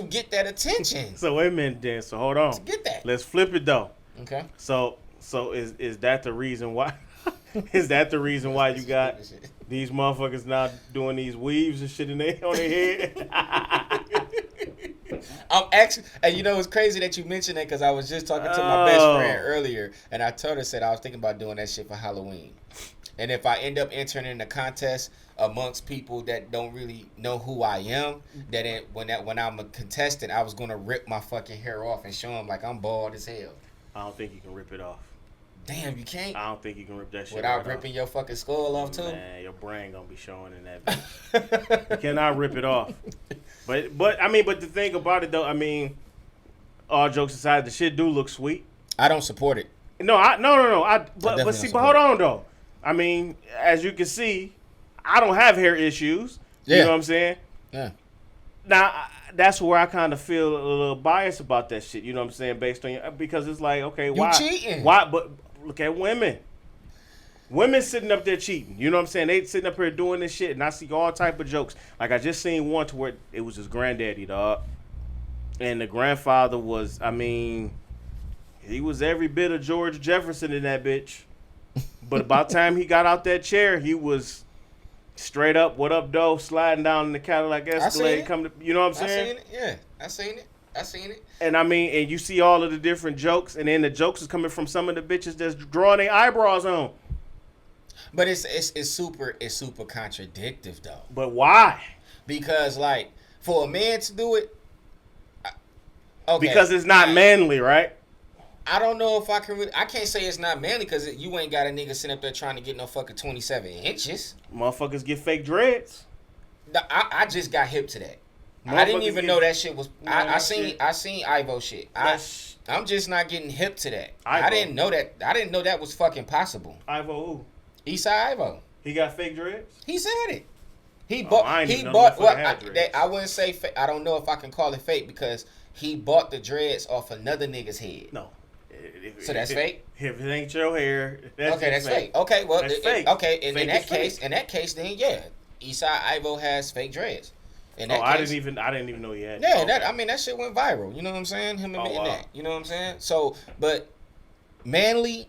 get that attention. So wait a minute then. So hold on. To get that. Let's flip it though. Okay. So is that the reason why? Is that the reason why you got these motherfuckers now doing these weaves and shit on their head? I'm actually, and you know it's crazy that you mentioned that because I was just talking to my best friend earlier, and I told her, said I was thinking about doing that shit for Halloween. And if I end up entering in a contest amongst people that don't really know who I am, when I'm a contestant, I was gonna rip my fucking hair off and show them like I'm bald as hell. I don't think you can rip it off. Damn, you can't? I don't think you can rip that shit without right ripping off. your fucking skull off too? Man, your brain gonna be showing in that bitch. You cannot rip it off. But I mean, but the thing about it though, I mean, all jokes aside, the shit do look sweet. I don't support it. No. But see, but hold on though. I mean, as you can see, I don't have hair issues. You know what I'm saying? Yeah. Now, that's where I kind of feel a little biased about that shit. You know what I'm saying? Based on because it's like, okay, why? You cheating? Why? But look at women. Women sitting up there cheating. You know what I'm saying? They sitting up here doing this shit, and I see all type of jokes. Like I just seen one to where it was his granddaddy, dog, and the grandfather was, I mean, he was every bit of George Jefferson in that bitch. But by the time he got out that chair, he was straight up, what up, though, sliding down in the Cadillac Escalade. You know what I'm saying? I seen it. Yeah, I seen it. And I mean, and you see all of the different jokes, and then the jokes is coming from some of the bitches that's drawing their eyebrows on. But it's super contradictive though. But why? Because like for a man to do it, okay, because it's not manly, right? I don't know if I can. I can't say it's not manly because you ain't got a nigga sitting up there trying to get no fucking 27 inches. Motherfuckers get fake dreads. I just got hip to that. I didn't even know that shit was. I seen Ivo shit. I'm just not getting hip to that. Ivo. I didn't know that. I didn't know that was fucking possible. Ivo who? Eastside Ivo. He got fake dreads? He said it. He bought. I wouldn't say fake. I don't know if I can call it fake because he bought the dreads off another nigga's head. No. So that's fake. If it ain't your hair, that's fake. Okay, well, that's fake. Okay, in that case, then yeah, Eastside Ivo has fake dreads. I didn't even know he had. Yeah, that shit went viral. You know what I'm saying? Him admitting that. You know what I'm saying? So, but manly,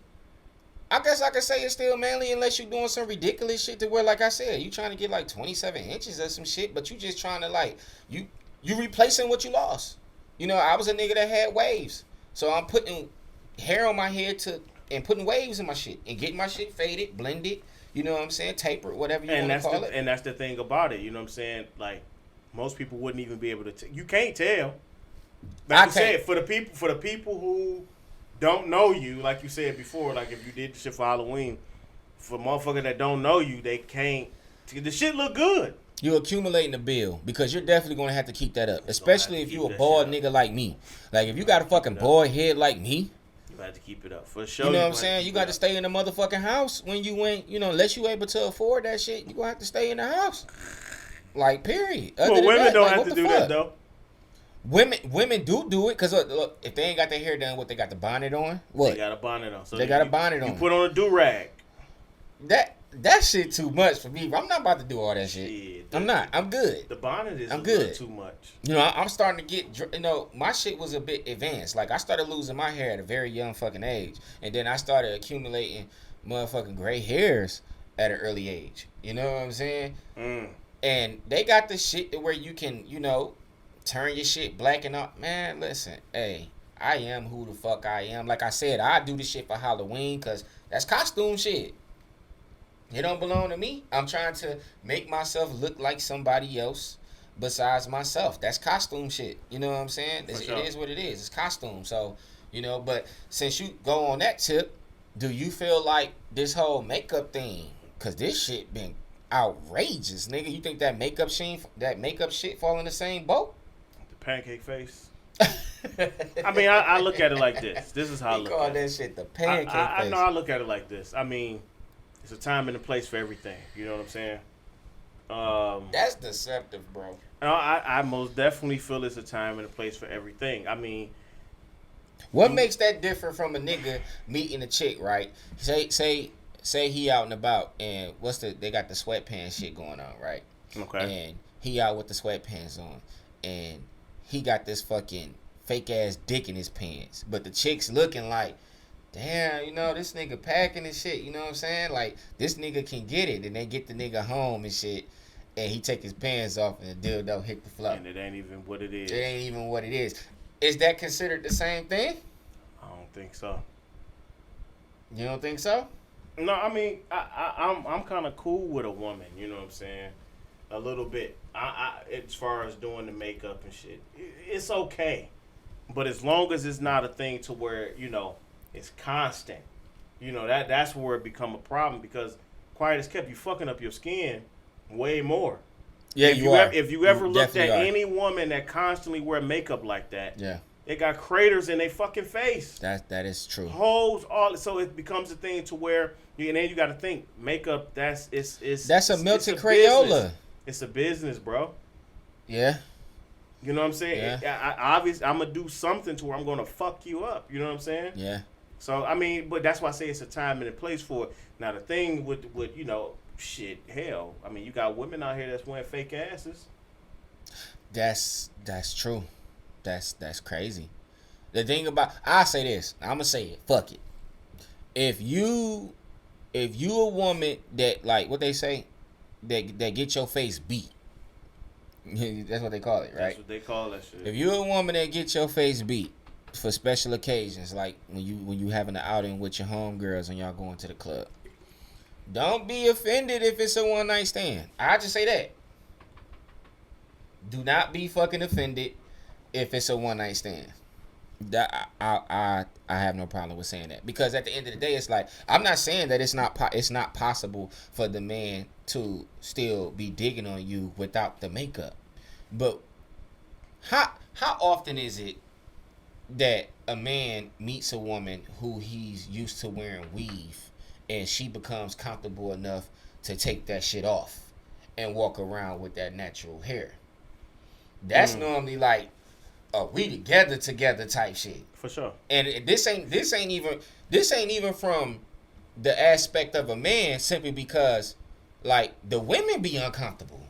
I guess I could say it's still manly unless you're doing some ridiculous shit to where, like I said, you trying to get like 27 inches or some shit, but you just trying to like you replacing what you lost. You know, I was a nigga that had waves, so I'm putting hair on my head and putting waves in my shit and getting my shit faded, blended. You know what I'm saying? Tapered, whatever you want to call it. And that's the thing about it. You know what I'm saying? Like most people wouldn't even be able to. You can't tell. Like you said, for the people who don't know you, like you said before, like if you did the shit for Halloween, for motherfuckers that don't know you, they can't. The shit look good. You're accumulating a bill because you're definitely going to have to keep that up, especially if you a bald nigga like me. Like if you got a fucking bald head like me, you have to keep it up for sure. You know what I'm saying? You got to stay in the motherfucking house when you ain't, unless you able to afford that shit, you gonna have to stay in the house. Like period. Well, women don't have to do that though. Women do it because look, if they ain't got their hair done, what they got the bonnet on? What they got a bonnet on? So they got a bonnet on. You put on a do rag. That shit too much for me. I'm not about to do all that shit. I'm not. I'm good. The bonnet is good. Too much. I'm starting to get. My shit was a bit advanced. Like I started losing my hair at a very young fucking age, and then I started accumulating motherfucking gray hairs at an early age. You know what I'm saying? And they got the shit to where you can, turn your shit black and all. Man, listen, hey, I am who the fuck I am. Like I said, I do this shit for Halloween because that's costume shit. It don't belong to me. I'm trying to make myself look like somebody else besides myself. That's costume shit. You know what I'm saying? Sure. It is what it is. It's costume. So, but since you go on that tip, do you feel like this whole makeup thing, because this shit been outrageous, nigga. You think that makeup shit fall in the same boat? The pancake face. I mean, I look at it like this. This is how I look at it. You call that shit the pancake face. I know I look at it like this. I mean, it's a time and a place for everything. You know what I'm saying? That's deceptive, bro. I most definitely feel it's a time and a place for everything. I mean, what makes that different from a nigga meeting a chick, right? Say he out and about, and they got the sweatpants shit going on, right? Okay. And he out with the sweatpants on, and he got this fucking fake ass dick in his pants, but the chick's looking like, damn, this nigga packing and shit, you know what I'm saying? Like, this nigga can get it, and they get the nigga home and shit, and he take his pants off, and the dildo hit the floor. And it ain't even what it is. It ain't even what it is. Is that considered the same thing? I don't think so. You don't think so? No, I mean, I'm kind of cool with a woman, you know what I'm saying? A little bit. As far as doing the makeup and shit, it's okay. But as long as it's not a thing to where, it's constant, that's where it become a problem, because quiet as kept, you fucking up your skin way more. Yeah, if you ever looked at any woman that constantly wear makeup like that, yeah, they got craters in their fucking face. That is true. Holes, so it becomes a thing to where and then you got to think makeup. That's a melted Crayola. Business. It's a business, bro. Yeah. You know what I'm saying? Yeah. Obviously, I'm gonna do something to where I'm gonna fuck you up. You know what I'm saying? Yeah. So I mean, but that's why I say it's a time and a place for it. Now the thing with shit, hell, I mean, you got women out here that's wearing fake asses. That's true. That's crazy. The thing about, I say this, I'm gonna say it. Fuck it. If you a woman that, like what they say, that get your face beat. That's what they call it, right? That's what they call that shit. If you're a woman that get your face beat for special occasions, like when you having an outing with your homegirls and y'all going to the club, don't be offended if it's a one night stand. I just say that. Do not be fucking offended if it's a one night stand. That I have no problem with saying that, because at the end of the day, it's like, I'm not saying that it's not possible for the man to still be digging on you without the makeup, but how often is it that a man meets a woman who he's used to wearing weave and she becomes comfortable enough to take that shit off and walk around with that natural hair? That's normally like, we together type shit. For sure. And this ain't even from the aspect of a man, simply because, like, the women be uncomfortable.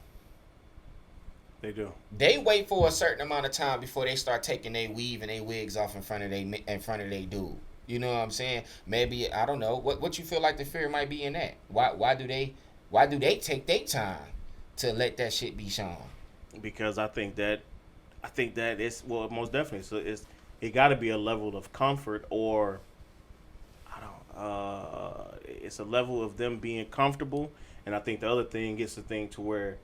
They do. They wait for a certain amount of time before they start taking their weave and their wigs off in front of they dude. You know what I'm saying? Maybe, I don't know, what you feel like the fear might be in that. Why do they take their time to let that shit be shown? Because I think that it's, well, most definitely. So it got to be a level of comfort, or it's a level of them being comfortable. And I think the other thing is the thing to where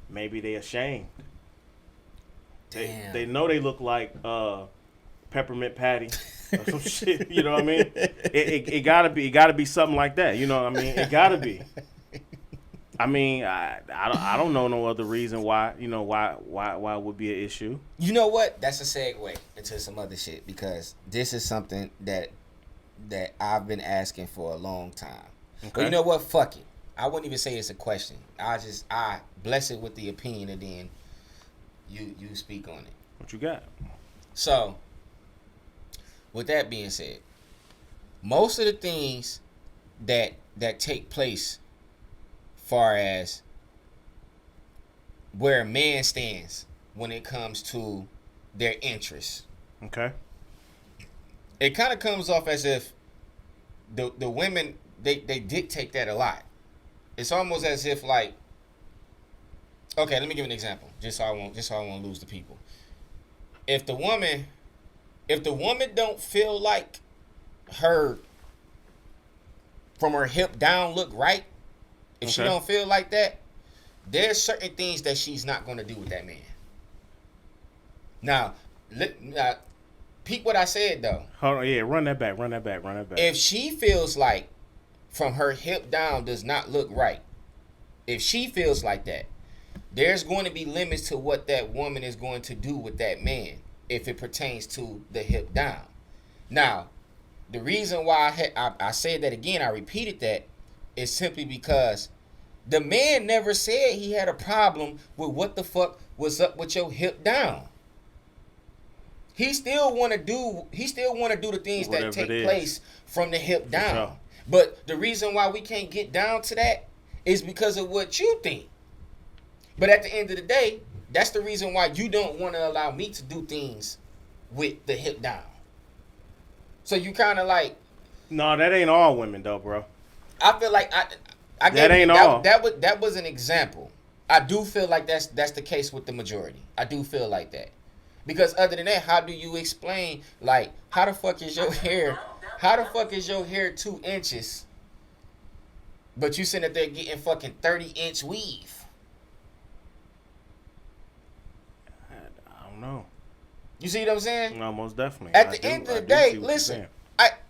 maybe they ashamed. They know they look like Peppermint Patty or some shit. You know what I mean? It gotta be something like that. You know what I mean? It gotta be. I mean, I don't know no other reason why it would be an issue. You know what? That's a segue into some other shit, because this is something that I've been asking for a long time. Okay. But you know what? Fuck it. I wouldn't even say it's a question. I bless it with the opinion, and then you speak on it. What you got? So, with that being said, most of the things that take place far as where a man stands when it comes to their interests. Okay. It kind of comes off as if the women, they dictate that a lot. It's almost as if, like, okay, let me give an example, just so I won't lose the people. If the woman don't feel like her from her hip down look right, If she don't feel like that, there's certain things that she's not going to do with that man. Now, peep what I said, though. Hold on, yeah, run that back. If she feels like from her hip down does not look right, if she feels like that, there's going to be limits to what that woman is going to do with that man if it pertains to the hip down. Now, the reason why I said that again, I repeated that, is simply because the man never said he had a problem with what the fuck was up with your hip down. He still want to do the things Whatever that take it is. place from the hip down. Sure. But the reason why we can't get down to that is because of what you think. But at the end of the day, that's the reason why you don't want to allow me to do things with the hip down. So you kind of like... No, that ain't all women though, bro. I feel like I that ain't all. That was an example. I do feel like that's the case with the majority. I do feel like that. Because other than that, how do you explain, like, how the fuck is your hair 2 inches, but you sitting there getting fucking 30-inch weave? I don't know. You see what I'm saying? No, most definitely. At the end of the day, listen,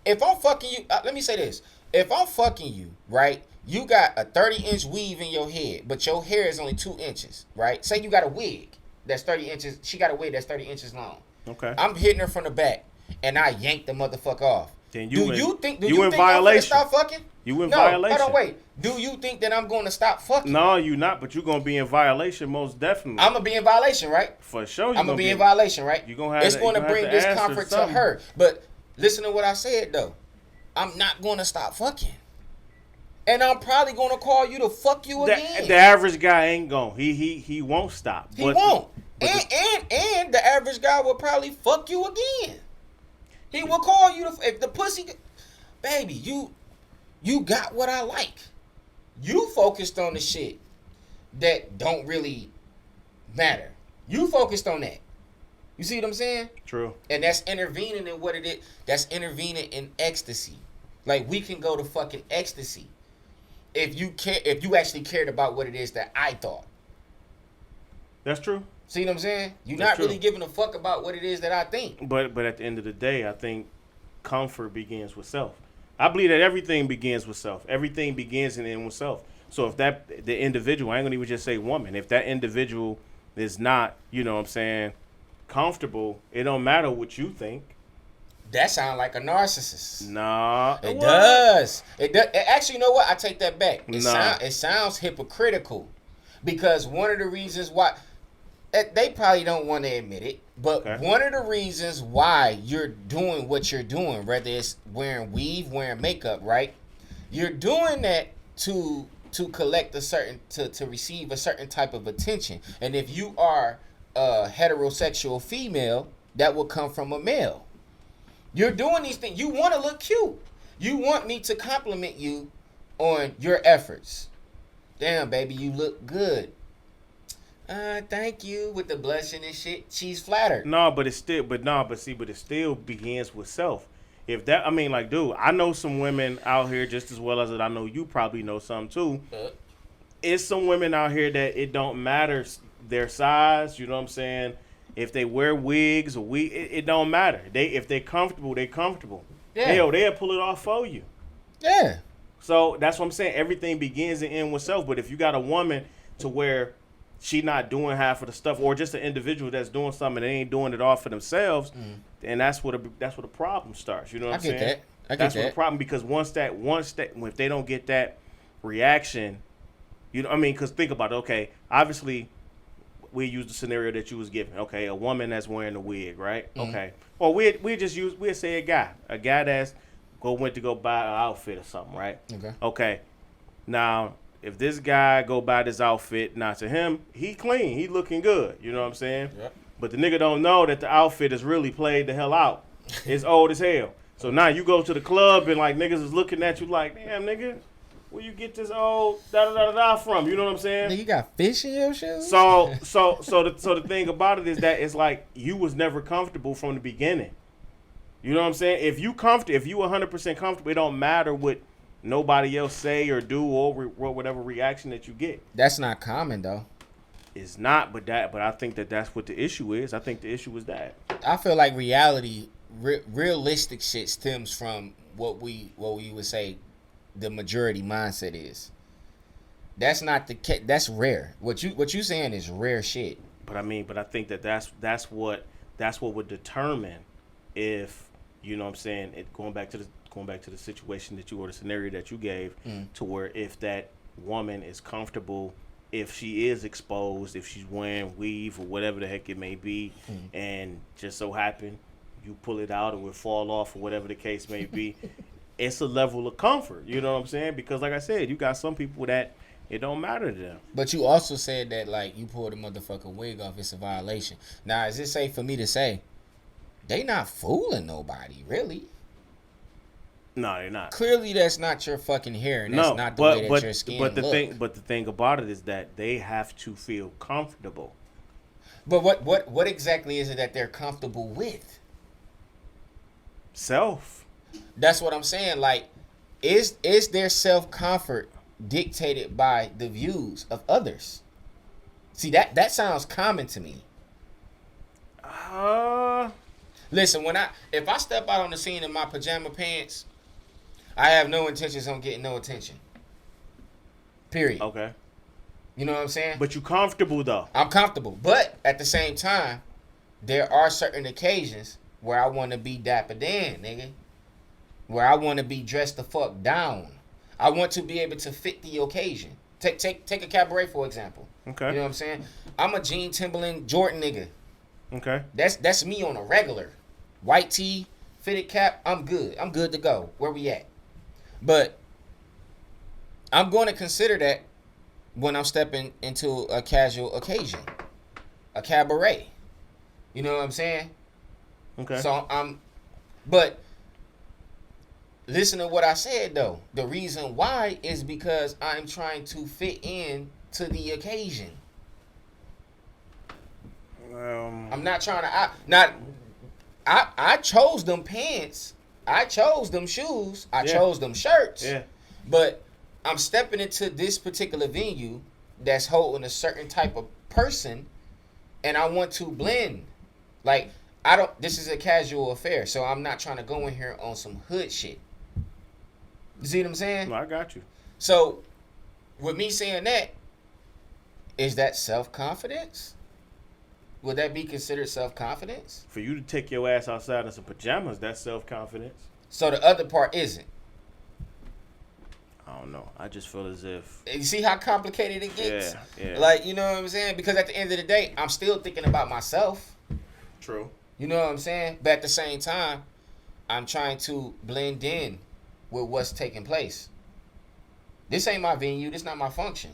if I'm fucking you, let me say this. If I'm fucking you, right, you got a 30-inch weave in your head, but your hair is only 2 inches, right? Say you got a wig that's 30 inches. She got a wig that's 30 inches long. Okay. I'm hitting her from the back, and I yank the motherfucker off. Then do you think violation. I'm going to stop fucking? You in violation. Hold on, wait. Do you think that I'm going to stop fucking? No, you not, but you're going to be in violation most definitely. I'm going to be in violation, right? For sure. I'm going to be in violation, right? You're going to have it's going to bring discomfort to her. But listen to what I said, though. I'm not going to stop fucking. And I'm probably going to call you to fuck you again. The average guy ain't going. He won't stop. He won't. And the average guy will probably fuck you again. He will call you if the pussy... Baby, you got what I like. You focused on the shit that don't really matter. You focused on that. You see what I'm saying? True. And that's intervening in what it is. That's intervening in ecstasy. Like, we can go to fucking ecstasy if you actually cared about what it is that I thought. That's true. See what I'm saying? You're not really giving a fuck about what it is that I think. But at the end of the day, I think comfort begins with self. I believe that everything begins with self. Everything begins and ends with self. So if the individual, I ain't gonna even just say woman, if that individual is not, you know what I'm saying, comfortable, it don't matter what you think. That sounds like a narcissist. Nah. It does. It does. Actually, you know what? I take that back. It sounds hypocritical. Because one of the reasons why... They probably don't want to admit it, but one of the reasons why you're doing what you're doing, whether it's wearing weave, wearing makeup, right? You're doing that to collect to receive a certain type of attention. And if you are a heterosexual female, that will come from a male. You're doing these things. You want to look cute. You want me to compliment you on your efforts. Damn, baby, you look good. Thank you, with the blushing and shit. She's flattered. No, but it still begins with self. If that, I mean, like, dude, I know some women out here just as well as I know you probably know some too. It's some women out here that it don't matter their size. You know what I'm saying? If they wear wigs or it don't matter. If they're comfortable, they're comfortable. Yeah. Hell, they'll pull it off for you. Yeah. So that's what I'm saying. Everything begins and ends with self. But if you got a woman to where she not doing half of the stuff, or just an individual that's doing something and they ain't doing it all for themselves, and that's where the problem starts. You know what I'm saying? I get that's that. what the problem, because once that if they don't get that reaction, you know, I mean, because think about it. Okay, obviously, we use the scenario that you was given. Okay, a woman that's wearing a wig, right? Okay, or we'd say a guy that's went to go buy an outfit or something, right? Okay, now, if this guy go buy this outfit, now to him, he clean, he looking good, you know what I'm saying? Yep. But the nigga don't know that the outfit is really played the hell out. It's old as hell. So now you go to the club and like niggas is looking at you like, damn nigga, where you get this old da-da-da-da from? You know what I'm saying? You got fish in your shoes? So the thing about it is that it's like you was never comfortable from the beginning. You know what I'm saying? If you 100% comfortable, it don't matter what nobody else say or do or whatever reaction that you get. That's not common though. It's not, but I think that's what the issue is. I think the issue is that. I feel like realistic shit stems from what we would say the majority mindset is. That's not that's rare. What you saying is rare shit. But I think that's what would determine if, you know what I'm saying, going back to the situation that you, or the scenario that you gave, to where if that woman is comfortable, if she is exposed, if she's wearing weave or whatever the heck it may be, and just so happen you pull it out or will fall off or whatever the case may be, it's a level of comfort. You know what I'm saying? Because like I said, you got some people that it don't matter to them. But you also said that, like, you pull the motherfucking wig off, it's a violation. Now, is it safe for me to say they not fooling nobody, really? No, they're not. Clearly, that's not your fucking hair, and that's not the way that your skin But the look. thing about it is that they have to feel comfortable. But what exactly is it that they're comfortable with? Self. That's what I'm saying. Like, is their self-comfort dictated by the views of others? See, that sounds common to me. Listen, if I step out on the scene in my pajama pants, I have no intentions on getting no attention. Period. Okay. You know what I'm saying? But you comfortable though. I'm comfortable. But at the same time, there are certain occasions where I want to be dapper Dan, nigga. Where I want to be dressed the fuck down. I want to be able to fit the occasion. Take a cabaret, for example. Okay. You know what I'm saying? I'm a jean Timberland Jordan nigga. Okay. That's me on a regular. White tee, fitted cap, I'm good. I'm good to go. Where we at? But I'm going to consider that when I'm stepping into a casual occasion. A cabaret. You know what I'm saying? Okay. So but listen to what I said though. The reason why is because I'm trying to fit in to the occasion. I'm not trying to. I chose them pants. I chose them shoes. I chose them shirts. Yeah. But I'm stepping into this particular venue that's holding a certain type of person, and I want to blend. Like, this is a casual affair, so I'm not trying to go in here on some hood shit. You see what I'm saying? No, I got you. So, with me saying that, is that self-confidence? Would that be considered self-confidence? For you to take your ass outside in some pajamas, that's self-confidence. So the other part isn't. I don't know. I just feel as if... You see how complicated it gets? Yeah. Like, you know what I'm saying? Because at the end of the day, I'm still thinking about myself. True. You know what I'm saying? But at the same time, I'm trying to blend in with what's taking place. This ain't my venue. This not my function.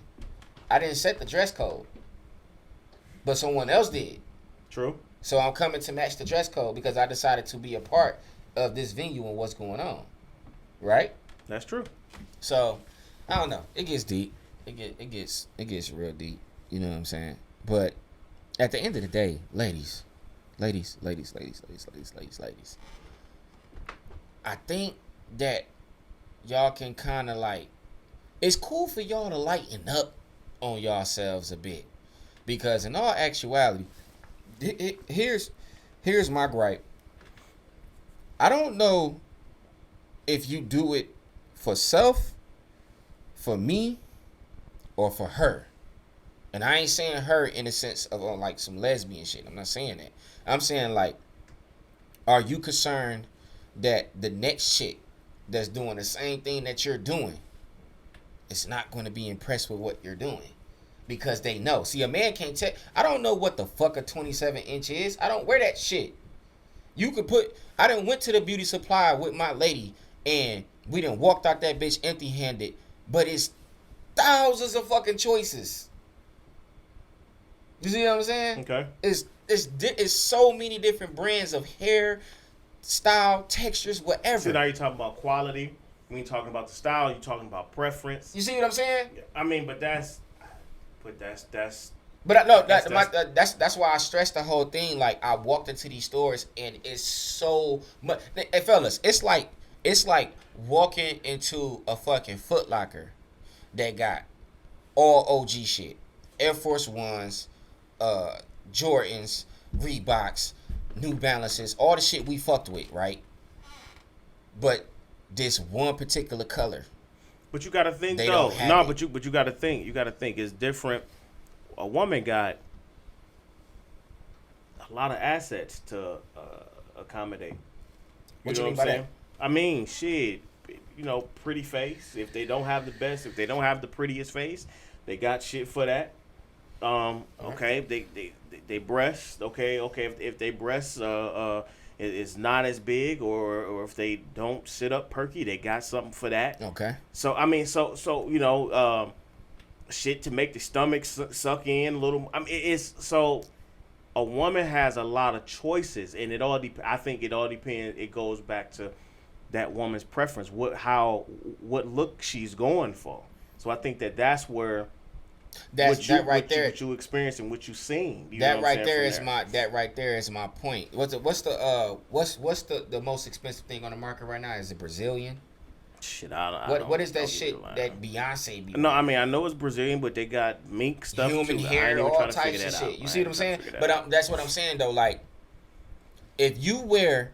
I didn't set the dress code. But someone else did. True. So I'm coming to match the dress code because I decided to be a part of this venue and what's going on. Right? That's true. So, I don't know. It gets deep. It gets real deep. You know what I'm saying? But at the end of the day, ladies. I think that y'all can kind of like, it's cool for y'all to lighten up on yourselves a bit. Because in all actuality, here's my gripe. I don't know if you do it for self, for me, or for her. And I ain't saying her in the sense of like some lesbian shit. I'm not saying that. I'm saying like, are you concerned that the next chick that's doing the same thing that you're doing is not going to be impressed with what you're doing? Because they know. See, a man can't tell. I don't know what the fuck a 27-inch is. I don't wear that shit. I done went to the beauty supply with my lady and we done walked out that bitch empty-handed. But it's thousands of fucking choices. You see what I'm saying? Okay. It's so many different brands of hair, style, textures, whatever. So now you're talking about quality. When you're talking about the style, you're talking about preference. You see what I'm saying? I mean, that's why I stress the whole thing. Like, I walked into these stores and it's so much. Hey, fellas, it's like It's like walking into a fucking Foot Locker that got all OG shit. Air Force Ones, Jordans, Reeboks, New Balances, all the shit we fucked with, right? But this one particular color. But you gotta think They though. don't have No, it. but you gotta think. You gotta think. It's different. A woman got a lot of assets to accommodate. What know you mean I'm by saying? I mean, shit. You know, pretty face. If they don't have the best, if they don't have the prettiest face, they got shit for that. Okay, they breasts. Okay. If they breasts is not as big, or if they don't sit up perky, they got something for that. Okay. So I mean, so you know, shit to make the stomach suck in a little. I mean, it's so a woman has a lot of choices, and it all. I think it all depends. It goes back to that woman's preference. What look she's going for. So I think that's where. What you experienced and what you seen. That right there is my point. What's the most expensive thing on the market right now? Is it Brazilian? Shit, what is that shit that Beyonce be? No, I mean I know it's Brazilian, but they got mink stuff, human too. hair, all types of shit. You see what I'm saying? But that's what I'm saying though. Like, if you wear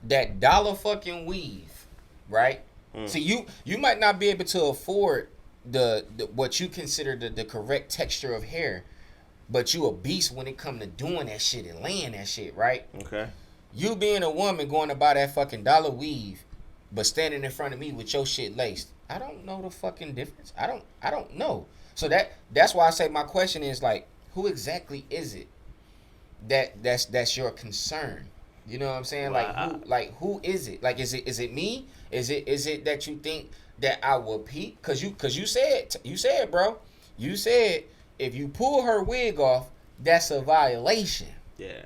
that dollar fucking weave, right? So you might not be able to afford the what you consider the correct texture of hair, but you a beast when it come to doing that shit and laying that shit, right? Okay. You being a woman going to buy that fucking dollar weave, but standing in front of me with your shit laced. I don't know the fucking difference. I don't know. So that's why I say my question is like, who exactly is it that's your concern? You know what I'm saying? Well, who is it? Like, is it me? Is it that you think that I will peep? Cause you said, bro. You said if you pull her wig off, that's a violation. Yeah.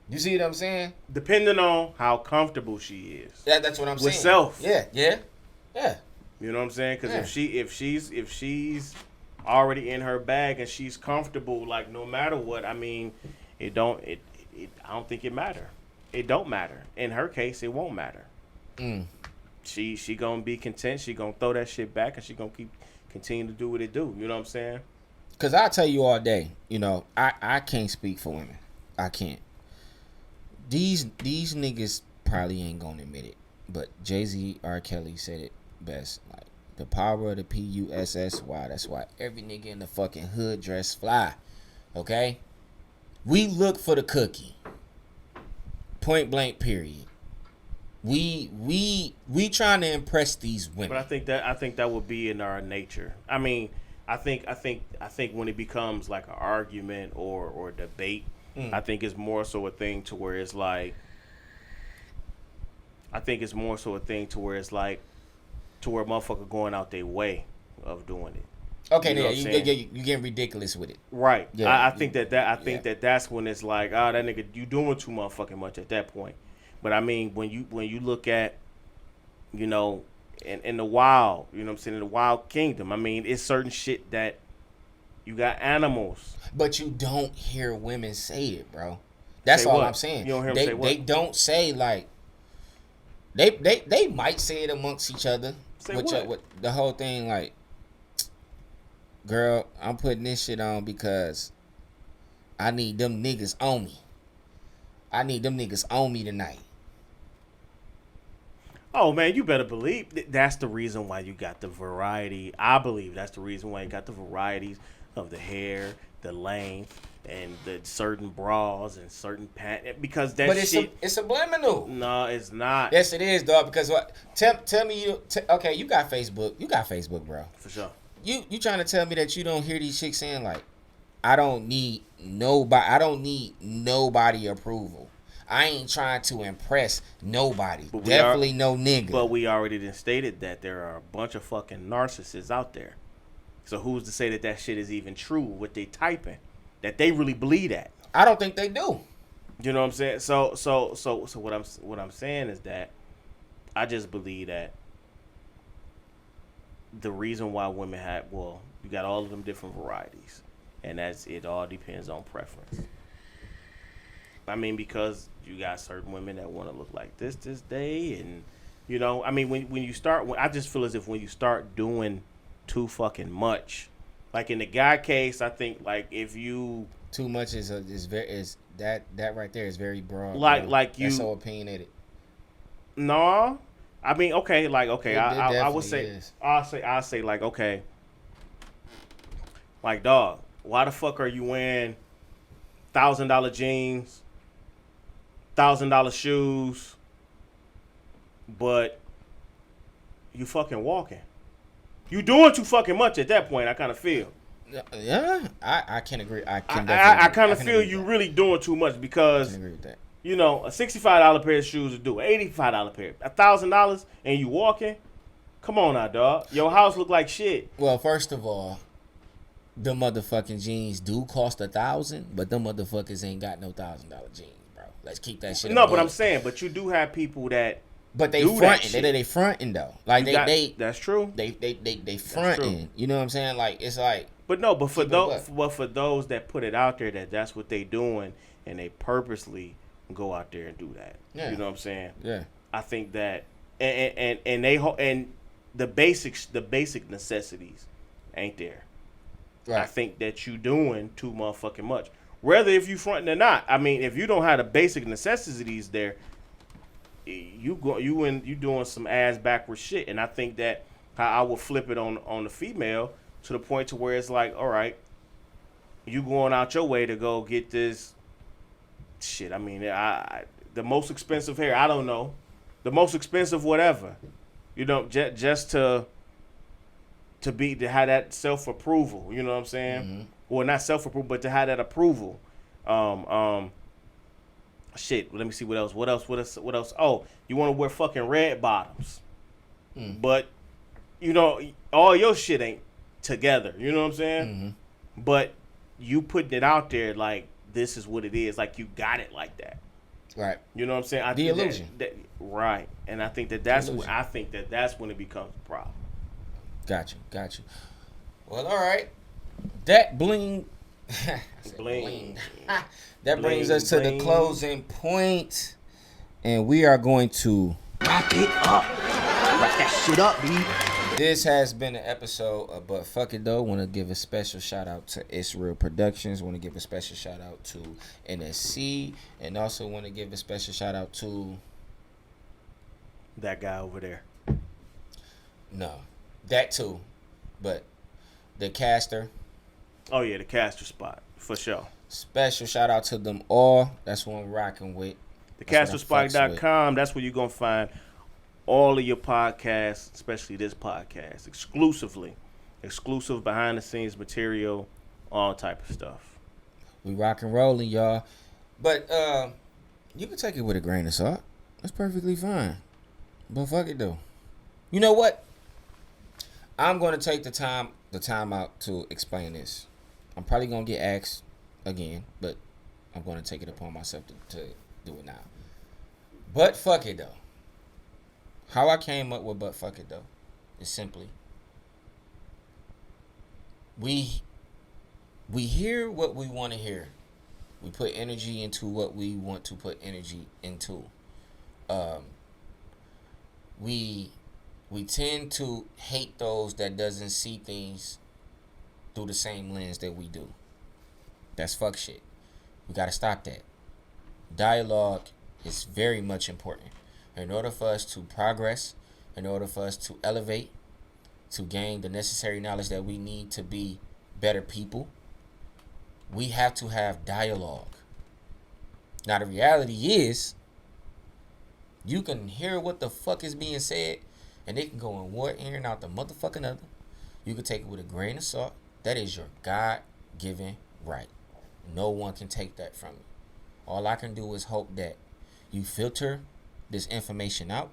You see what I'm saying? Depending on how comfortable she is. That's what I'm saying. With self. Yeah. You know what I'm saying? Because yeah. if she's already in her bag and she's comfortable, like no matter what, I mean, I don't think it matter. It don't matter. In her case, it won't matter. She gonna be content. She gonna throw that shit back, and she gonna continue to do what it do. You know what I'm saying? Cause I'll tell you all day. You know, I can't speak for women. I can't. These niggas probably ain't gonna admit it, but Jay-Z, R. Kelly said it best. Like, the power of the PUSSY. That's why every nigga in the fucking hood dress fly. Okay? We look for the cookie. Point blank. Period. We trying to impress these women. But I think that would be in our nature. I mean, I think when it becomes like an argument or debate, I think it's more so a thing to where it's like. I think it's more so a thing to where it's like, to where motherfucker going out their way of doing it. Okay, you getting ridiculous with it, right? Yeah, I think that's when it's like, that nigga, you doing too motherfucking much at that point. But I mean, when you look at, you know, in the wild, you know what I'm saying, in the wild kingdom, I mean, it's certain shit that you got animals. But you don't hear women say it, bro. That's all I'm saying. You don't hear them say what? They don't say, like, they might say it amongst each other. Say what? With the whole thing, like, girl, I'm putting this shit on because I need them niggas on me. I need them niggas on me tonight. Oh, man, you better believe that's the reason why you got the variety. I believe that's the reason why you got the varieties of the hair, the length, and the certain bras and certain pants. Because that but shit... it's subliminal. No, it's not. Yes, it is, dog. Because what? Tell me okay, you got Facebook. You got Facebook, bro. For sure. You trying to tell me that you don't hear these chicks saying, like, I don't need nobody approval. I ain't trying to impress nobody. Definitely no nigga. But we already done stated that there are a bunch of fucking narcissists out there. So who's to say that shit is even true, what they typing? That they really believe that? I don't think they do. You know what I'm saying? So what I'm saying is that I just believe that the reason why women you got all of them different varieties. And it all depends on preference. I mean, because you got certain women that want to look like this day, and You know, I mean, when you start, I just feel as if when you start doing too fucking much, like in the guy case, I think like if you too much is that right there is very broad. Like you that's so opinionated. No, I mean okay, I would say is. I'll say like okay, like dog, why the fuck are you wearing $1,000 jeans, $1,000 shoes? But you fucking walking. You doing too fucking much at that point. I kind of feel. Yeah, I can agree. I kind of feel you really doing too much because I can agree with that. You know, a $65 pair of shoes would do $85 pair, $1,000, and you walking. Come on now, dog. Your house look like shit. Well, first of all, the motherfucking jeans do cost $1,000, but them motherfuckers ain't got no $1,000 jeans, bro. Let's keep that shit. No, but I'm saying, but you do have people that. But they fronting. They fronting though. Like they. That's true. They fronting. You know what I'm saying? Like it's like. But no, but for those that put it out there that's what they doing and they purposely go out there and do that. Yeah. You know what I'm saying? Yeah. I think that and the basic necessities ain't there. Right. I think that you doing too motherfucking much. Whether if you fronting or not. I mean, if you don't have the basic necessities there, you doing some ass backwards shit. And I think that how I would flip it on the female to the point to where it's like, all right, you going out your way to go get this shit. I mean, the most expensive hair, I don't know, the most expensive whatever, you know, just to have that self approval. You know what I'm saying? Mm-hmm. Well, not self approval, but to have that approval. Shit. Let me see what else. What else? Oh, you want to wear fucking red bottoms, but you know all your shit ain't together. You know what I'm saying? Mm-hmm. But you putting it out there like this is what it is. Like you got it like that. Right. You know what I'm saying? The illusion. Right. And I think that's when it becomes a problem. Got you. Well, all right. That bling. Bling. That brings us to the closing point, and we are going to wrap it up. Wrap that shit up, B. This has been an episode of But Fuck It Though. Want to give a special shout out to It's Real Productions. Want to give a special shout out to NSC, and also want to give a special shout out to that guy over there. No, that too, but the caster. Oh yeah, the caster spot for sure. Special shout out to them all. That's who I'm rocking with. TheCasterSpot.com. That's where you're gonna find all of your podcasts, especially this podcast, exclusive behind the scenes material, all type of stuff. We rock and rolling, y'all. But you can take it with a grain of salt. That's perfectly fine. But fuck it though. You know what? I'm gonna take the time out to explain this. I'm probably gonna get asked again, but I'm gonna take it upon myself to do it now. But fuck it though. How I came up with But Fuck It Though is simply we hear what we want to hear. We put energy into what we want to put energy into. We tend to hate those that doesn't see things through the same lens that we do. That's fuck shit. We gotta stop that. Dialogue is very much important. In order for us to progress, in order for us to elevate, to gain the necessary knowledge that we need to be better people, we have to have dialogue. Now the reality is, you can hear what the fuck is being said, and it can go in one ear and out the motherfucking other. You can take it with a grain of salt. That is your God-given right. No one can take that from you. All I can do is hope that you filter this information out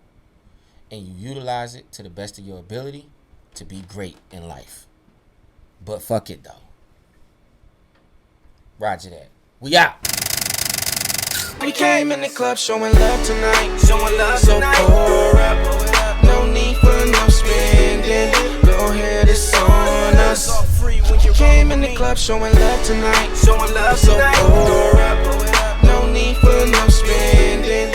and you utilize it to the best of your ability to be great in life. But fuck it though. Roger that. We out. We came in the club showing love tonight. So pour up. No need for no spending. Go ahead, it's on us. Came in the club showing love tonight. So pour up. No need for no spending.